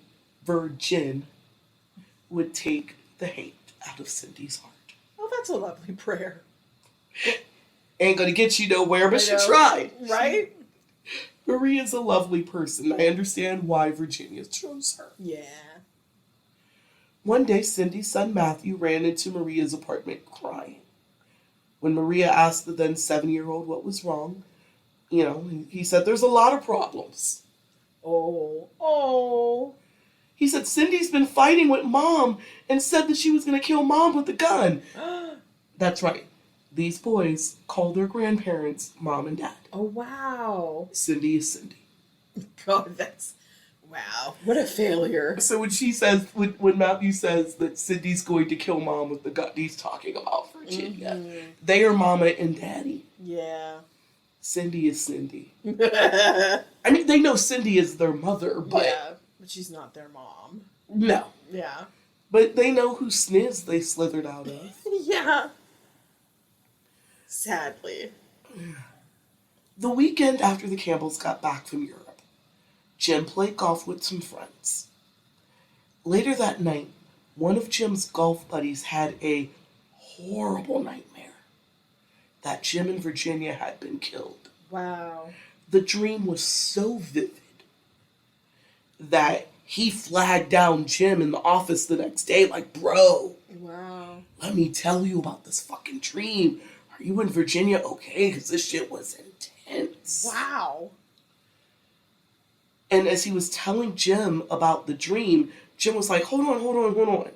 would take the hate out of Cindy's heart. Oh, that's a lovely prayer. Ain't gonna get you nowhere, but she tried. Right? Maria's a lovely person. I understand why Virginia chose her. Yeah. One day, Cindy's son Matthew ran into Maria's apartment crying. When Maria asked the then 7-year-old what was wrong, he said, there's a lot of problems. Oh. He said, Cindy's been fighting with Mom and said that she was going to kill Mom with a gun. That's right. These boys call their grandparents Mom and Dad. Oh, wow. Cindy is Cindy. God, Wow, what a failure. So when she says, when Matthew says that Cindy's going to kill mom with the gun, he's talking about Virginia. They are mama and daddy. Yeah. Cindy is Cindy. I mean, they know Cindy is their mother, but... Yeah, but she's not their mom. No. Yeah. But they know who sniz they slithered out of. Yeah. Sadly. The weekend after the Campbells got back from Europe, Jim played golf with some friends. Later that night, one of Jim's golf buddies had a horrible nightmare that Jim and Virginia had been killed. Wow. The dream was so vivid that he flagged down Jim in the office the next day like, bro, wow, let me tell you about this fucking dream. Are you and Virginia okay? Because this shit was intense. Wow. And as he was telling Jim about the dream, Jim was like, hold on.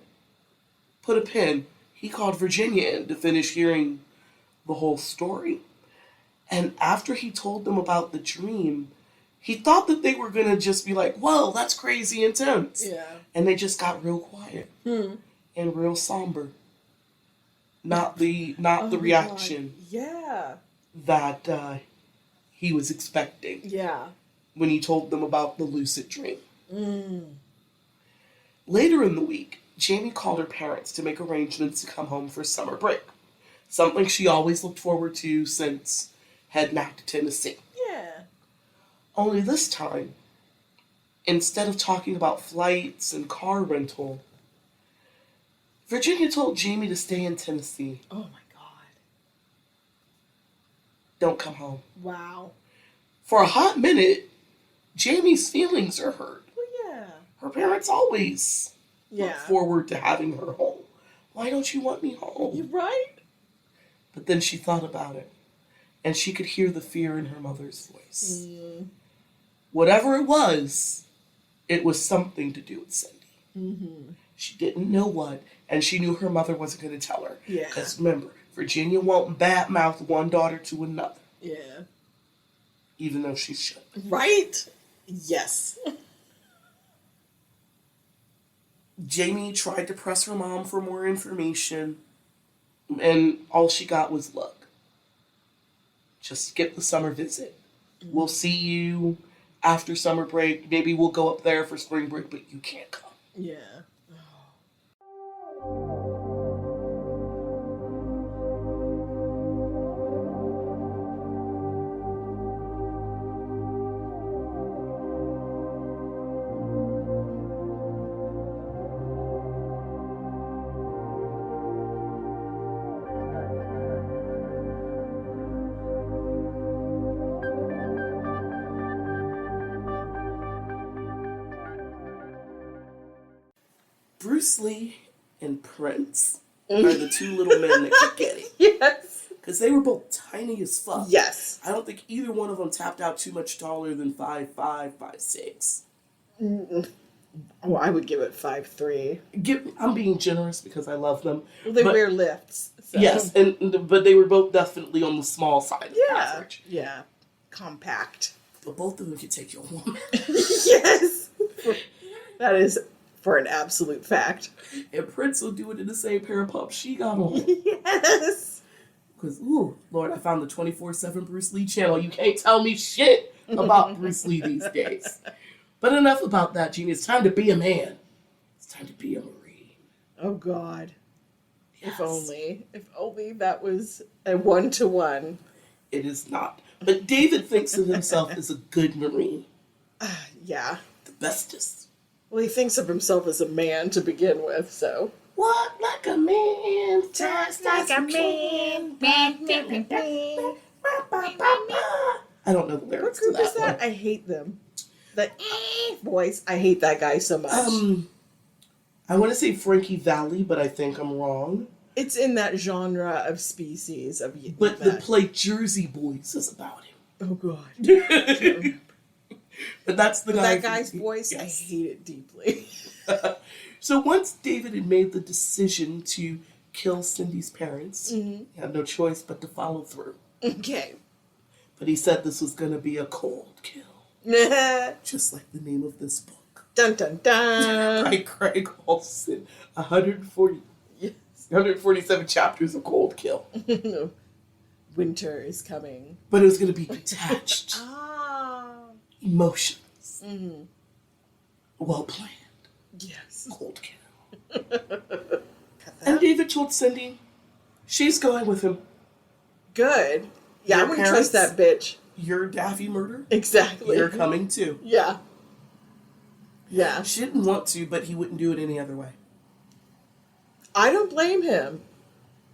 Put a pin. He called Virginia in to finish hearing the whole story. And after he told them about the dream, he thought that they were going to just be like, whoa, that's crazy intense. Yeah. And they just got real quiet and real somber. Not the reaction God. Yeah. that he was expecting. Yeah. When he told them about the lucid dream. Later in the week, Jamie called her parents to make arrangements to come home for summer break. Something she always looked forward to since heading out to Tennessee. Yeah. Only this time, instead of talking about flights and car rental, Virginia told Jamie to stay in Tennessee. Oh my God. Don't come home. Wow. For a hot minute, Jamie's feelings are hurt. Well, yeah. Her parents always look forward to having her home. Why don't you want me home? You're right. But then she thought about it, and she could hear the fear in her mother's voice. Whatever it was something to do with Cindy. She didn't know what, and she knew her mother wasn't going to tell her. Yeah. Because remember, Virginia won't badmouth one daughter to another. Yeah. Even though she should. Right? Yes. Jamie tried to press her mom for more information, and all she got was, look, just skip the summer visit. We'll see you after summer break. Maybe we'll go up there for spring break, but you can't come. Yeah. Bruce Lee and Prince are the two little men that could get it. Yes. Because they were both tiny as fuck. Yes. I don't think either one of them tapped out too much taller than 5'5", 5'6". Oh, I would give it 5'3". I'm being generous because I love them. Well, they wear lifts. So. Yes, but they were both definitely on the small side of average. Yeah. Compact. But both of them could take your woman. Yes. That is for an absolute fact. And Prince will do it in the same pair of pumps she got on. Yes. Because, ooh, Lord, I found the 24/7 Bruce Lee channel. You can't tell me shit about Bruce Lee these days. But enough about that, Genie. It's time to be a man. It's time to be a Marine. Oh, God. Yes. If only that was a 1-to-1. It is not. But David thinks of himself as a good Marine. Yeah. The bestest. Well, he thinks of himself as a man to begin with, so. Walk like a man. Just like a man. I don't know the What lyrics group to is that? one. I hate them. The voice. I hate that guy so much. I want to say Frankie Valli, but I think I'm wrong. It's in that genre of species of. But the play Jersey Boys is about him. Oh God. But that's the guy. That guy's voice. Yes. I hate it deeply. So once David had made the decision to kill Cindy's parents, he had no choice but to follow through. Okay. But he said this was going to be a cold kill. Just like the name of this book. Dun dun dun. By Craig Olson. 147 chapters of Cold Kill. Winter is coming. But it was going to be detached. Emotions. Well planned. Yes. Cold Kill. And David told Cindy she's going with him. Good. Yeah, Your I wouldn't trust that bitch. Your Daffy murder. Exactly. You're coming too. Yeah. Yeah. She didn't want to, but he wouldn't do it any other way. I don't blame him.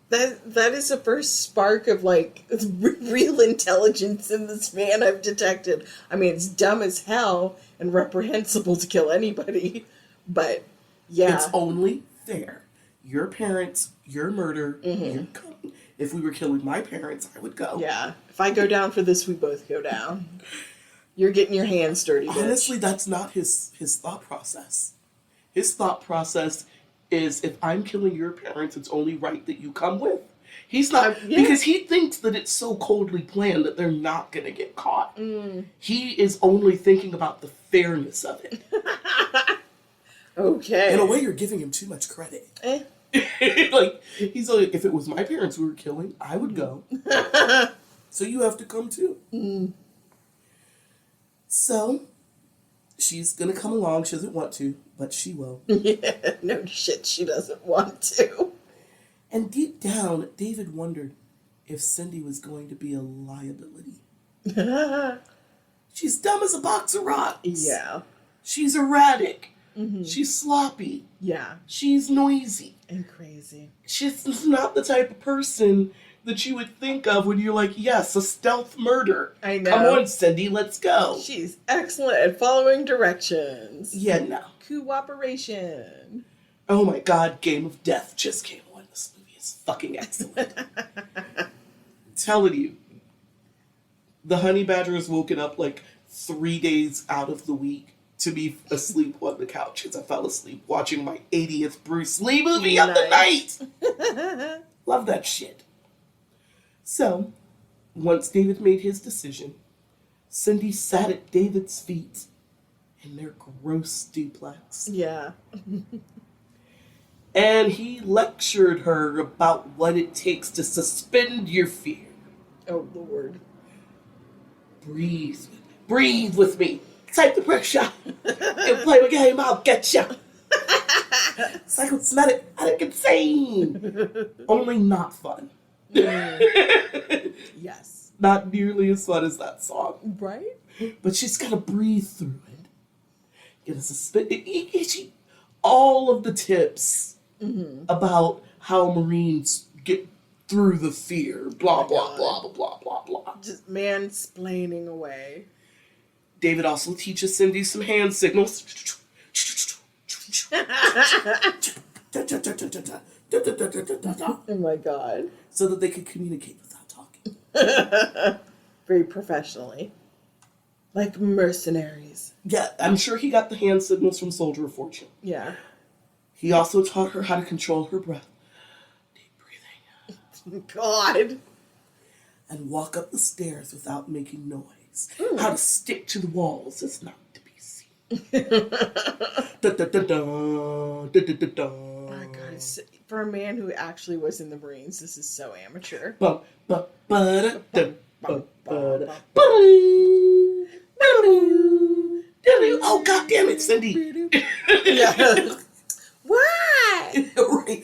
That is the first spark of, like, real intelligence in this man I've detected. I mean, it's dumb as hell and reprehensible to kill anybody, but, yeah. It's only fair. Your parents, your murder, you're coming. If we were killing my parents, I would go. Yeah. If I go down for this, we both go down. You're getting your hands dirty, bitch. Honestly, that's not his thought process. His thought process is, if I'm killing your parents, it's only right that you come with. He's not, because he thinks that it's so coldly planned that they're not going to get caught. He is only thinking about the fairness of it. Okay. In a way, you're giving him too much credit. Like, he's like, if it was my parents who were killing, I would go. So you have to come too. So, she's going to come along. She doesn't want to, but she will. Yeah, no shit, she doesn't want to. And deep down, David wondered if Cindy was going to be a liability. She's dumb as a box of rocks. Yeah. She's erratic. She's sloppy. Yeah. She's noisy. And crazy. She's not the type of person that you would think of when you're like, yes, a stealth murder. I know. Come on, Cindy, let's go. She's excellent at following directions. Yeah, no. Cooperation. Oh my God, Game of Death just came on. This movie is fucking excellent. I'm telling you, the honey badger has woken up like 3 days out of the week to be asleep on the couch as I fell asleep watching my 80th Bruce Lee movie of the night. Love that shit. So, once David made his decision, Cindy sat at David's feet in their gross duplex. Yeah. And he lectured her about what it takes to suspend your fear. Oh, Lord. Breathe with me. Breathe with me. Take the pressure. And play a game, I'll get you. Psychosomatic, addict, insane. Only not fun. Yes. Not nearly as fun as that song. Right? But she's got to breathe through it. Get a all of the tips about how Marines get through the fear. Blah, blah, blah, blah, blah, blah, blah. Just mansplaining away. David also teaches Cindy some hand signals. Oh my God. So that they could communicate without talking. Very professionally. Like mercenaries. Yeah, I'm sure he got the hand signals from Soldier of Fortune. Yeah. He also taught her how to control her breath. Deep breathing. God. And walk up the stairs without making noise. How to stick to the walls is not to be seen. Oh my God. For a man who actually was in the Marines, this is so amateur. Oh, God damn it, Cindy. Yeah. Why? Right.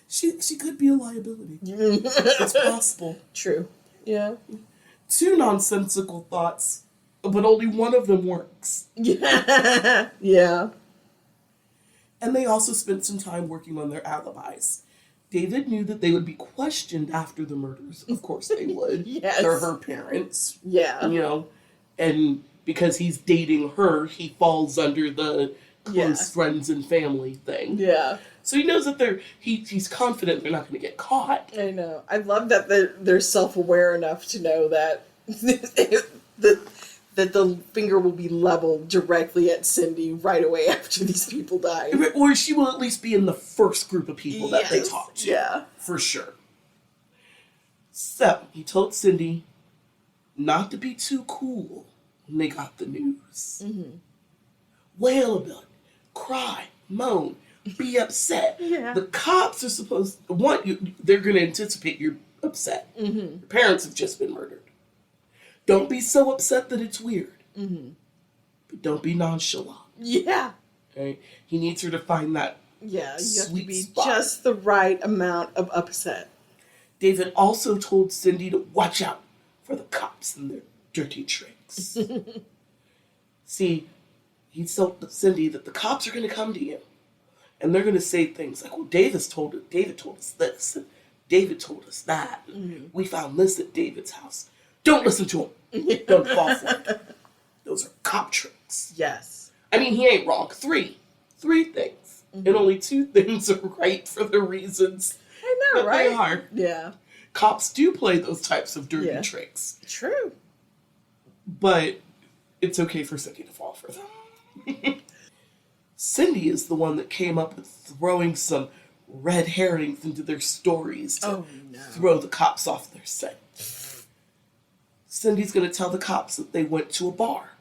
She could be a liability. It's possible. True. Yeah. 2 nonsensical thoughts, but only one of them works. Yeah. Yeah. And they also spent some time working on their alibis. David knew that they would be questioned after the murders. Of course they would. Yes. They're her parents. Yeah. You know, and because he's dating her, he falls under the close friends and family thing. Yeah. So he knows that he's confident they're not going to get caught. I know. I love that they're self-aware enough to know that that the finger will be leveled directly at Cindy right away after these people die. Or she will at least be in the first group of people that they talk to. Yeah. For sure. So, he told Cindy not to be too cool when they got the news. wail about it, cry, moan, be upset. Yeah. The cops are supposed to want you, they're going to anticipate you're upset. Mm-hmm. Your parents have just been murdered. Don't be so upset that it's weird. Mm-hmm. But don't be nonchalant. Yeah. Okay? He needs her to find that Yeah, you have to sweet be spot. just the right amount of upset. David also told Cindy to watch out for the cops and their dirty tricks. See, he told Cindy that the cops are going to come to you. And they're going to say things like, well, David told us this. And David told us that. Mm-hmm. We found this at David's house. Don't listen to him. Don't fall for it. Those are cop tricks. Yes. I mean, he ain't wrong. Three things. Mm-hmm. And only 2 things are right for the reasons I know, that right? they are. Yeah. Cops do play those types of dirty tricks. True. But it's okay for Cindy to fall for them. Cindy is the one that came up with throwing some red herrings into their stories to throw the cops off their scent. Cindy's going to tell the cops that they went to a bar,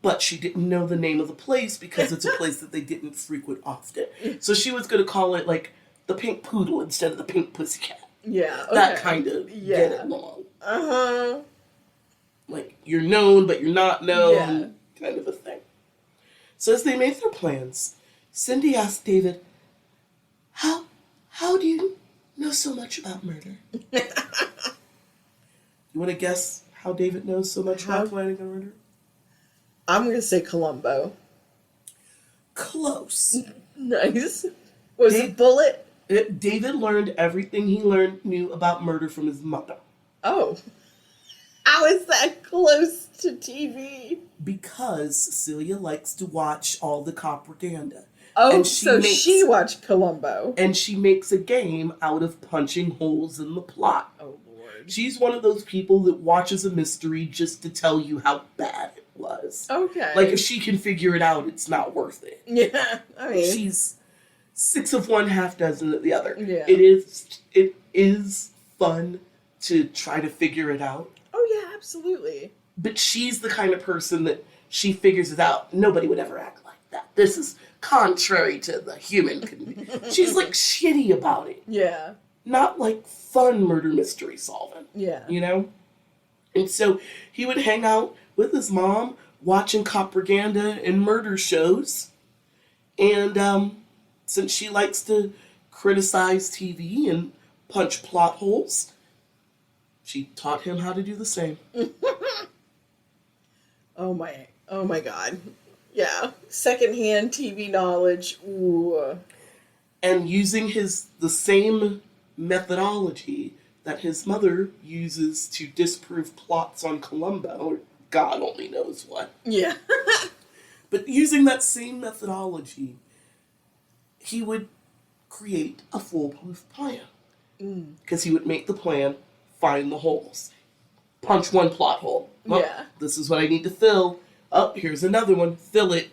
but she didn't know the name of the place because it's a place that they didn't frequent often. So she was going to call it like the Pink Poodle instead of the Pink Pussycat. Yeah. Okay. That kind of get it along. Uh-huh. Like, you're known, but you're not known, Yeah. kind of a thing. So as they made their plans, Cindy asked David, How do you know so much about murder? You want to guess how David knows so much about planning a murder? I'm going to say Columbo. Close. Nice. Was it Bullet? David learned everything he knew about murder from his mother. Oh. How is that close to TV? Because Cecilia likes to watch all the propaganda. Oh, And she watched Columbo. And she makes a game out of punching holes in the plot. Oh, Lord. She's one of those people that watches a mystery just to tell you how bad it was. Okay. Like, if she can figure it out, it's not worth it. Yeah, I mean... She's 6 of one, half dozen of the other. Yeah. It is fun to try to figure it out. Oh, yeah, absolutely. But she's the kind of person that she figures it out. Nobody would ever act like that. This is contrary to the human. She's like shitty about it. Yeah. Not like fun murder mystery solving. Yeah. You know? And so he would hang out with his mom watching propaganda and murder shows. And since she likes to criticize TV and punch plot holes, she taught him how to do the same. Oh my God. Yeah. Secondhand TV knowledge. Ooh. And using the same methodology that his mother uses to disprove plots on Columbo, or God only knows what. Yeah. But using that same methodology, he would create a foolproof plan. Because he would make the plan, find the holes. Punch one plot hole. Well, Yeah. This is what I need to fill. Oh, here's another one. Fill it,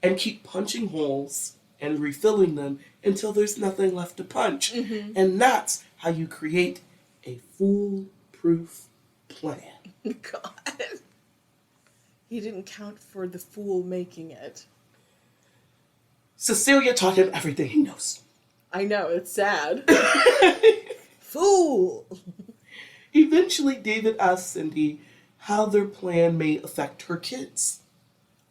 and keep punching holes and refilling them until there's nothing left to punch. Mm-hmm. And that's how you create a foolproof plan. God. He didn't count for the fool making it. Cecilia taught him everything he knows. I know, it's sad. Fool! Eventually, David asked Cindy how their plan may affect her kids.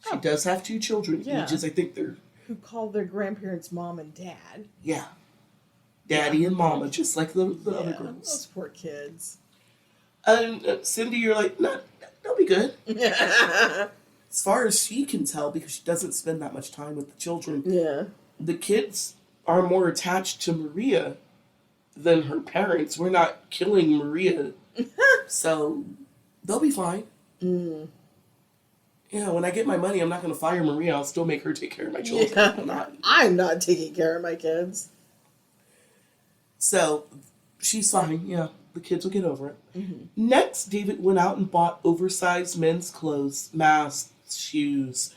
She does have 2 children. Yeah. Ages, I think they're... Who called their grandparents mom and dad. Yeah. Daddy and mama, just like the other girls. Those poor kids. And Cindy, you're like, no, they'll be good. Yeah. As far as she can tell, because she doesn't spend that much time with the children, Yeah. the kids are more attached to Maria than her parents. We're not killing Maria, so they'll be fine. Yeah, when I get my money, I'm not going to fire Maria. I'll still make her take care of my children. Yeah. I'm not taking care of my kids. So she's fine. Yeah, the kids will get over it. Next, David went out and bought oversized men's clothes, masks, shoes,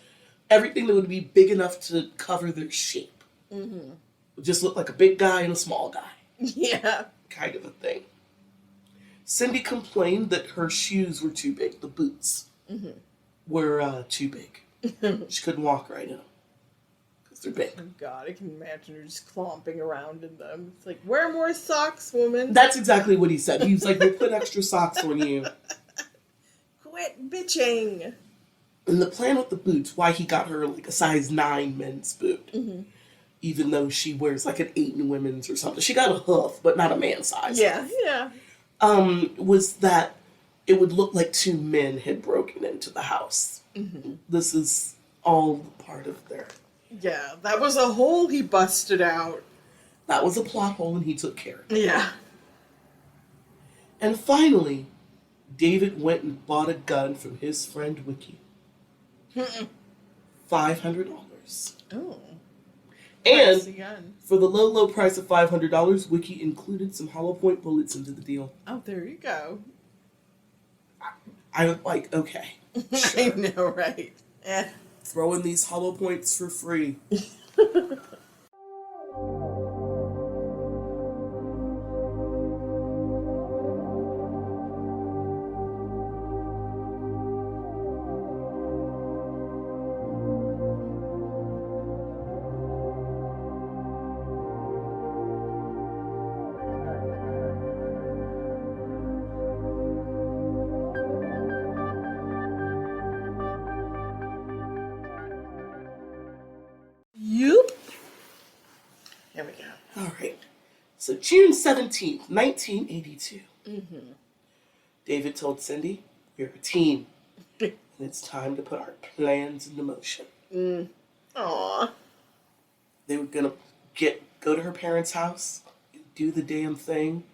everything that would be big enough to cover their shape. Would just look like a big guy and a small guy. Yeah. Kind of a thing. Cindy complained that her shoes were too big. The boots were too big. She couldn't walk right in them. Because they're big. Oh God, I can imagine her just clomping around in them. It's like, wear more socks, woman. That's exactly what he said. He was like, we'll put extra socks on you. Quit bitching. And the plan with the boots, why he got her like a size 9 men's boot. Mm-hmm. Even though she wears like an 8 in women's or something. She got a hoof, but not a man size. Yeah, yeah. Was that it would look like 2 men had broken into the house. Mm-hmm. This is all part of their... Yeah, that was a hole he busted out. That was a plot hole and he took care of it. Yeah. And finally, David went and bought a gun from his friend Wiki. $500. Oh. And for the low, low price of $500, Wiki included some hollow point bullets into the deal. Oh, there you go. I was like, okay. Sure. I know, right? Yeah. Throw in these hollow points for free. Here we go. All right. So June 17th, 1982. Mm-hmm. David told Cindy, we're a team. And it's time to put our plans into motion. Aww. They were going to go to her parents' house, do the damn thing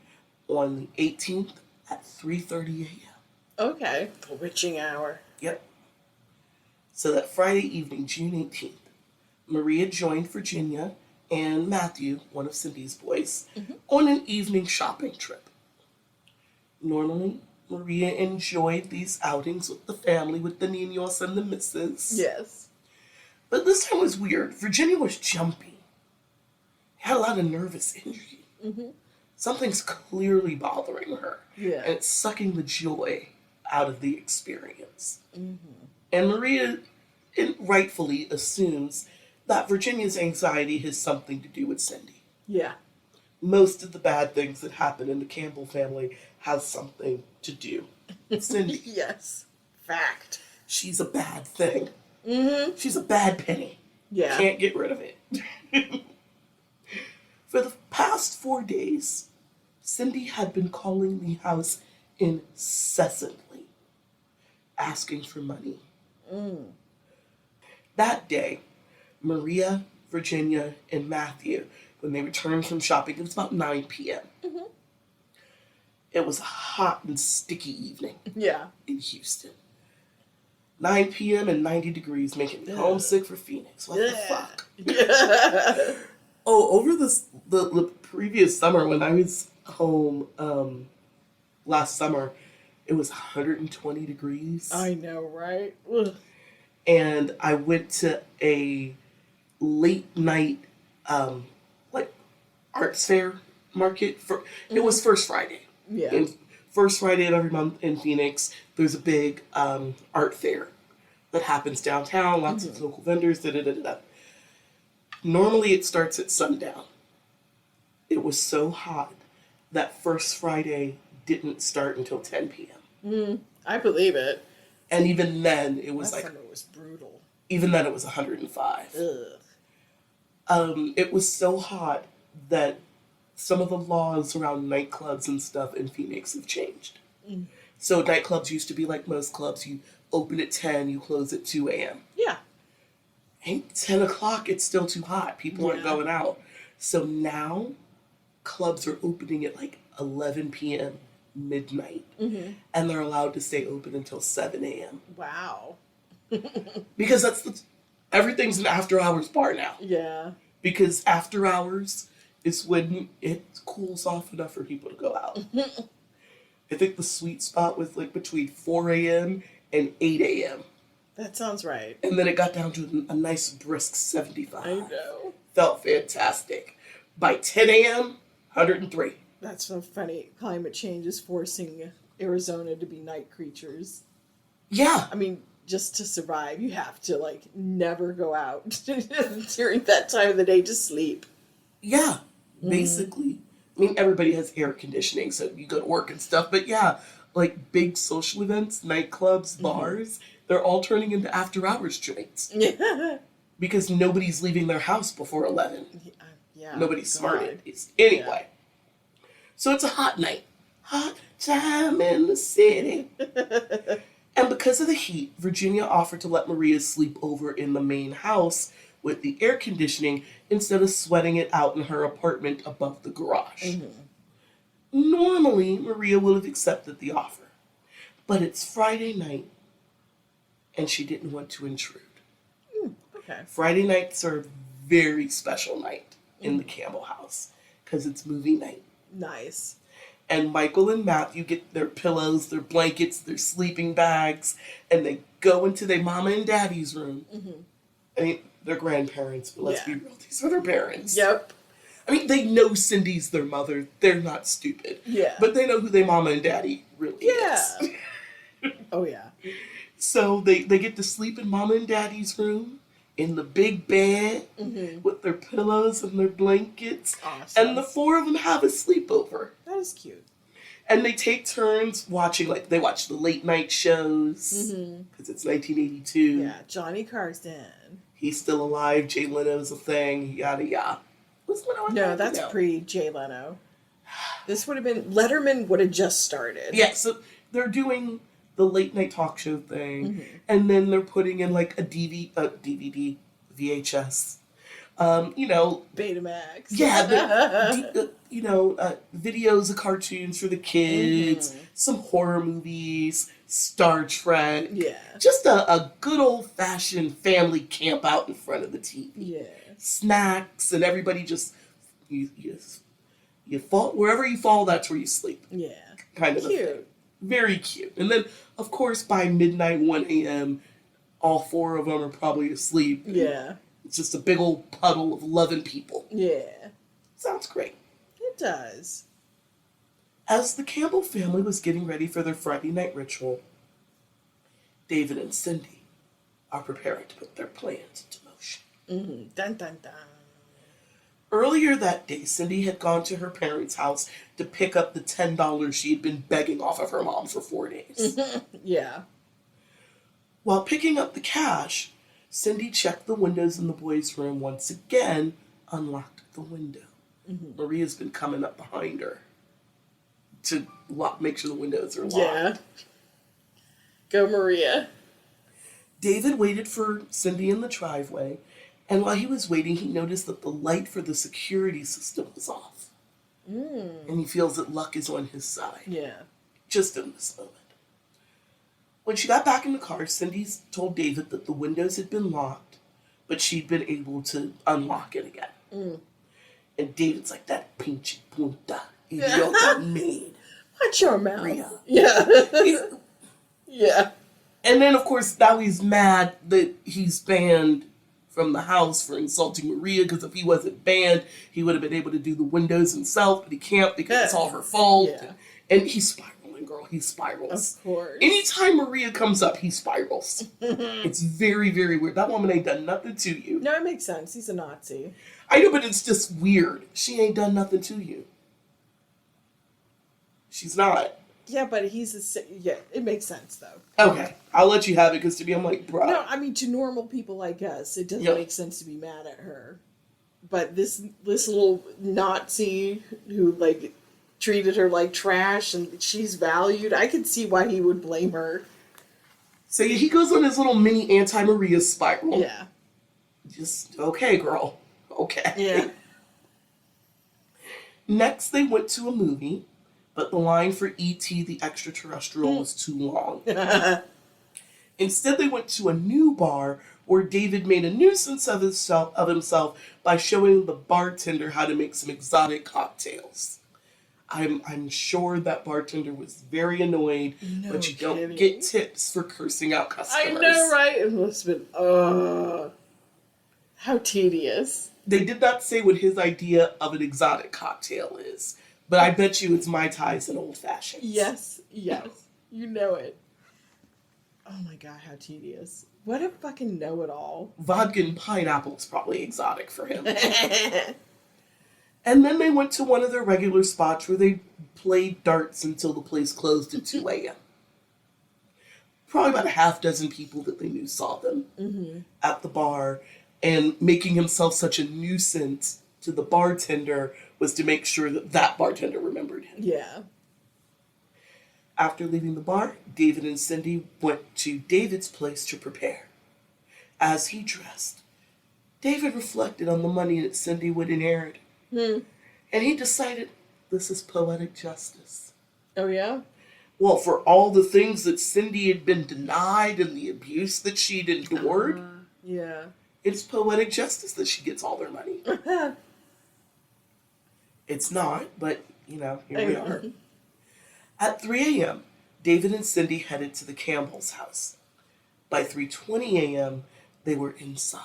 on the 18th at 3:30 a.m. Okay. The witching hour. Yep. So that Friday evening, June 18th, Maria joined Virginia and Matthew, one of Cindy's boys, on an evening shopping trip. Normally, Maria enjoyed these outings with the family, with the niños and the missus. Yes. But this time was weird. Virginia was jumpy. Had a lot of nervous energy. Mm-hmm. Something's clearly bothering her. Yeah. And it's sucking the joy out of the experience. Mm-hmm. And Maria rightfully assumes that Virginia's anxiety has something to do with Cindy. Yeah. Most of the bad things that happen in the Campbell family has something to do with Cindy. Yes. Fact. She's a bad thing. Mm-hmm. She's a bad penny. Yeah. Can't get rid of it. For the past 4 days, Cindy had been calling the house incessantly, asking for money. That day, Maria, Virginia, and Matthew, when they returned from shopping, it was about 9 p.m. Mm-hmm. It was a hot and sticky evening in Houston. 9 p.m. and 90 degrees, making me homesick for Phoenix. What the fuck? Over the previous summer, when I was home last summer, it was 120 degrees. I know, right? Ugh. And I went to a late night arts fair market for it was First Friday. Yeah. And first Friday of every month in Phoenix, there's a big art fair that happens downtown, lots of local vendors, Normally it starts at sundown. It was so hot that First Friday didn't start until 10 p.m. I believe it. And even then it was That summer was brutal. even then it was 105. It was so hot that some of the laws around nightclubs and stuff in Phoenix have changed. So nightclubs used to be like most clubs. You open at 10, you close at 2 a.m. Yeah. And 10 o'clock, it's still too hot. People aren't going out. So now, clubs are opening at like 11 p.m., midnight. And they're allowed to stay open until 7 a.m. Wow. Because everything's an after-hours bar now. Yeah. Because after hours is when it cools off enough for people to go out. I think the sweet spot was like between 4 a.m. and 8 a.m. That sounds right. And then it got down to a nice brisk 75. I know. Felt fantastic. By 10 a.m., 103. That's so funny. Climate change is forcing Arizona to be night creatures. Yeah. I mean, just to survive, you have to, like, never go out during that time of the day to sleep. Yeah, basically. I mean, everybody has air conditioning, so you go to work and stuff. But yeah, like big social events, nightclubs, bars, they're all turning into after-hours joints. Yeah. Because nobody's leaving their house before 11. Yeah. Nobody's smart God. at least. Anyway. So it's a hot night. Hot time in the city. And because of the heat, Virginia offered to let Maria sleep over in the main house with the air conditioning instead of sweating it out in her apartment above the garage. Normally, Maria would have accepted the offer. But it's Friday night, and she didn't want to intrude. Okay. Friday nights are a very special night in the Campbell house because it's movie night. Nice. And Michael and Matthew get their pillows, their blankets, their sleeping bags, and they go into their mama and daddy's room. I mean, they're grandparents, but let's be real, these are their parents. Yep. I mean, they know Cindy's their mother. They're not stupid. Yeah. But they know who their mama and daddy really is. Oh, yeah. So they get to sleep in mama and daddy's room in the big bed with their pillows and their blankets. Awesome. And the four of them have a sleepover. That is cute. And they take turns watching, like, they watch the late night shows because it's 1982. Yeah, Johnny Carson. He's still alive. Jay Leno's a thing. Yada yada. What's Leno? No, that's pre Jay Leno. This would have been Letterman would have just started. Yeah, so they're doing the late night talk show thing, and then they're putting in like a DVD, VHS. You know, Betamax. Yeah, videos of cartoons for the kids, some horror movies, Star Trek. Yeah. Just a good old-fashioned family camp out in front of the TV. Yeah. Snacks, and everybody just, you fall, wherever you fall, that's where you sleep. Yeah. Kind of cute. a thing. Very cute. And then, of course, by midnight, 1 a.m., all four of them are probably asleep. Yeah. It's just a big old puddle of loving people. Yeah. Sounds great. It does. As the Campbell family was getting ready for their Friday night ritual, David and Cindy are preparing to put their plans into motion. Dun, dun, dun. Earlier that day, Cindy had gone to her parents' house to pick up the $10 she had been begging off of her mom for 4 days. Yeah. While picking up the cash, Cindy checked the windows in the boys' room once again, unlocked the window. Maria's been coming up behind her to make sure the windows are locked. Yeah. Go Maria. David waited for Cindy in the driveway, and while he was waiting, he noticed that the light for the security system was off. And he feels that luck is on his side. Yeah. Just in this moment. When she got back in the car, Cindy told David that the windows had been locked, but she'd been able to unlock it again. And David's like, that pinche punta, idiota maid. Watch your mouth. Maria. Yeah. Yeah. And then, of course, now he's mad that he's banned from the house for insulting Maria, because if he wasn't banned, he would have been able to do the windows himself, but he can't because it's all her fault. Yeah. And he's spiraling, girl. He spirals. Of course. Anytime Maria comes up, he spirals. It's very, very weird. That woman ain't done nothing to you. No, it makes sense. He's a Nazi. I know, but it's just weird. She ain't done nothing to you. She's not. Yeah, but yeah, it makes sense though. Okay, I'll let you have it, because to me, I'm like, bro. No, I mean, to normal people like us, it doesn't make sense to be mad at her. But this little Nazi who, like, treated her like trash and she's valued, I could see why he would blame her. So he goes on his little mini anti-Maria spiral. Yeah. Just, okay, girl. Okay. Yeah. Next, they went to a movie, but the line for E.T. the Extraterrestrial was too long. Instead, they went to a new bar where David made a nuisance of himself by showing the bartender how to make some exotic cocktails. I'm sure that bartender was very annoyed, but you don't get tips for cursing out customers. I know, right? It must have been, how tedious. They did not say what his idea of an exotic cocktail is, but I bet you it's Mai Tais and Old Fashions. Yes, you know it. Oh my god, how tedious. What a fucking know-it-all. Vodka and pineapple is probably exotic for him. And then they went to one of their regular spots where they played darts until the place closed at 2 a.m. Probably about a half dozen people that they knew saw them at the bar, and making himself such a nuisance to the bartender was to make sure that that bartender remembered him. Yeah. After leaving the bar, David and Cindy went to David's place to prepare. As he dressed, David reflected on the money that Cindy would inherit. And he decided this is poetic justice. Oh, yeah? Well, for all the things that Cindy had been denied and the abuse that she'd endured, Yeah. it's poetic justice that she gets all their money. It's not, but, here we are. At 3 a.m., David and Cindy headed to the Campbell's house. By 3:20 a.m., they were inside.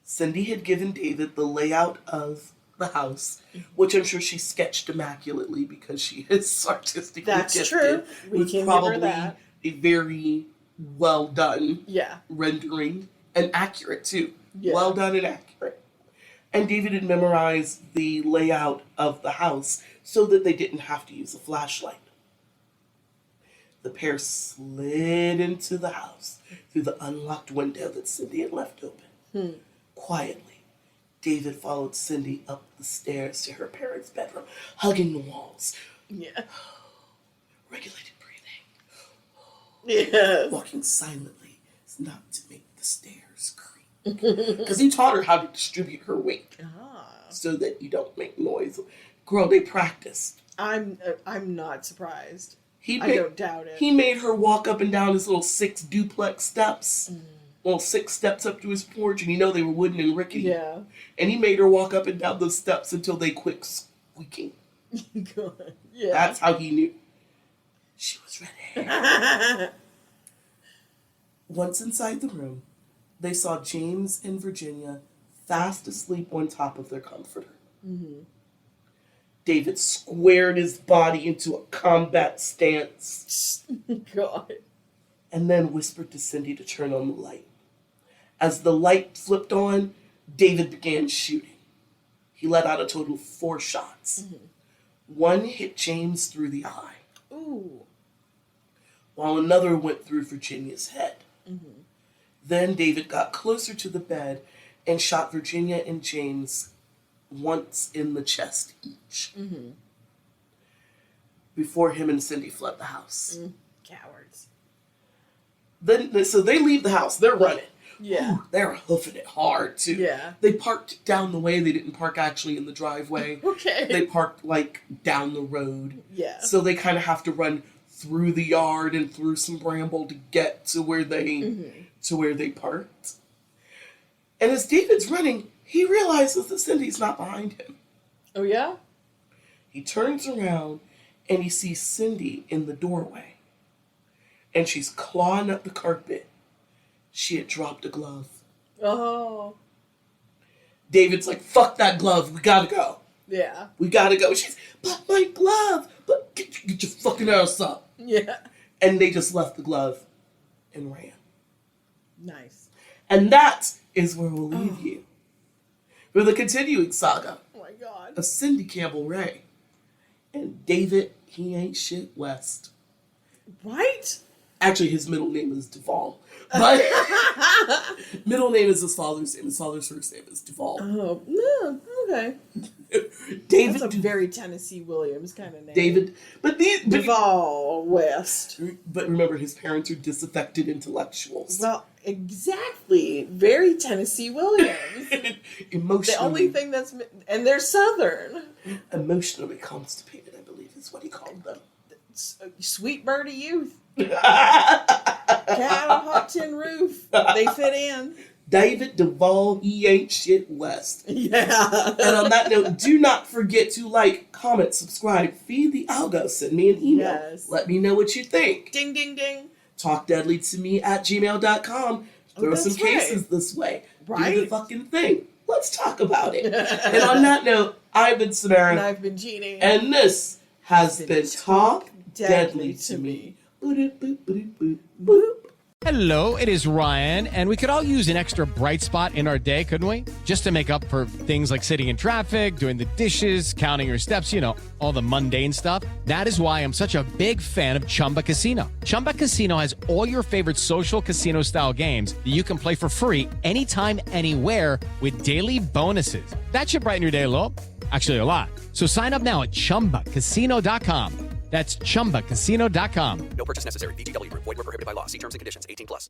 Cindy had given David the layout of the house, which I'm sure she sketched immaculately because she is artistically That's gifted. true. We It was can give probably her that. a very well done Yeah. rendering, and accurate too. Yeah. Well done and accurate. And David had memorized the layout of the house so that they didn't have to use a flashlight. The pair slid into the house through the unlocked window that Cindy had left open. Quietly, David followed Cindy up the stairs to her parents' bedroom, hugging the walls. Yeah. Regulated breathing. Yeah. Walking silently is not to make the stairs creak. Because he taught her how to distribute her weight so that you don't make noise. Girl, they practiced. I'm not surprised. I don't doubt it. He made her walk up and down his little 6 duplex steps. Well, 6 steps up to his porch, and they were wooden and rickety. Yeah. And he made her walk up and down those steps until they quit squeaking. Good. Yeah. That's how he knew she was ready. Once inside the room, they saw James and Virginia fast asleep on top of their comforter. David squared his body into a combat stance God. and then whispered to Cindy to turn on the light. As the light flipped on, David began shooting. He let out a total of 4 shots. One hit James through the eye, Ooh. while another went through Virginia's head. Then David got closer to the bed and shot Virginia and James once in the chest each. Before him and Cindy fled the house. Cowards. So they leave the house. They're running. Yeah. Ooh, they're hoofing it hard, too. Yeah. They parked down the way. They didn't park actually in the driveway. Okay. They parked, down the road. Yeah. So they kind of have to run through the yard and through some bramble to get to where they parked. And as David's running, he realizes that Cindy's not behind him. Oh, yeah? He turns around and he sees Cindy in the doorway. And she's clawing up the carpet. She had dropped a glove. Oh. David's like, fuck that glove. We gotta go. Yeah. We gotta go. She's, but my glove. But get your fucking ass up. Yeah. And they just left the glove and ran. Nice. And that is where we'll leave you. For the continuing saga Oh, my God. of Cindy Campbell Ray and David, he ain't shit West. Right? Actually, his middle name is Duvall. But middle name is his father's name. His father's first name is Duvall. Oh, no. Okay. David. That's a very Tennessee Williams kind of name. David. But Duval West. But remember, his parents are disaffected intellectuals. Well, exactly. Very Tennessee Williams. Emotionally. The only thing that's... And they're Southern. Emotionally constipated, I believe is what he called them. Sweet bird of youth. Cat on hot tin roof. They fit in. David Duvall, he ain't shit West. Yeah. And on that note, do not forget to like, comment, subscribe, feed the algo, send me an email. Yes. Let me know what you think. Ding, ding, ding. talkdeadlytome@gmail.com. Throw some that's right. cases this way. Right. Do the fucking thing. Let's talk about it. And on that note, I've been Samara. And I've been Jeannie. And this has been Talk Deadly to Me. Boop, boop, boop, boop, boop. Hello, it is Ryan, and we could all use an extra bright spot in our day, couldn't we? Just to make up for things like sitting in traffic, doing the dishes, counting your steps, all the mundane stuff. That is why I'm such a big fan of Chumba Casino. Chumba Casino has all your favorite social casino-style games that you can play for free anytime, anywhere with daily bonuses. That should brighten your day a little. Actually, a lot. So sign up now at ChumbaCasino.com. That's ChumbaCasino.com. No purchase necessary. VGW Group. Void were prohibited by law. See terms and conditions. 18+.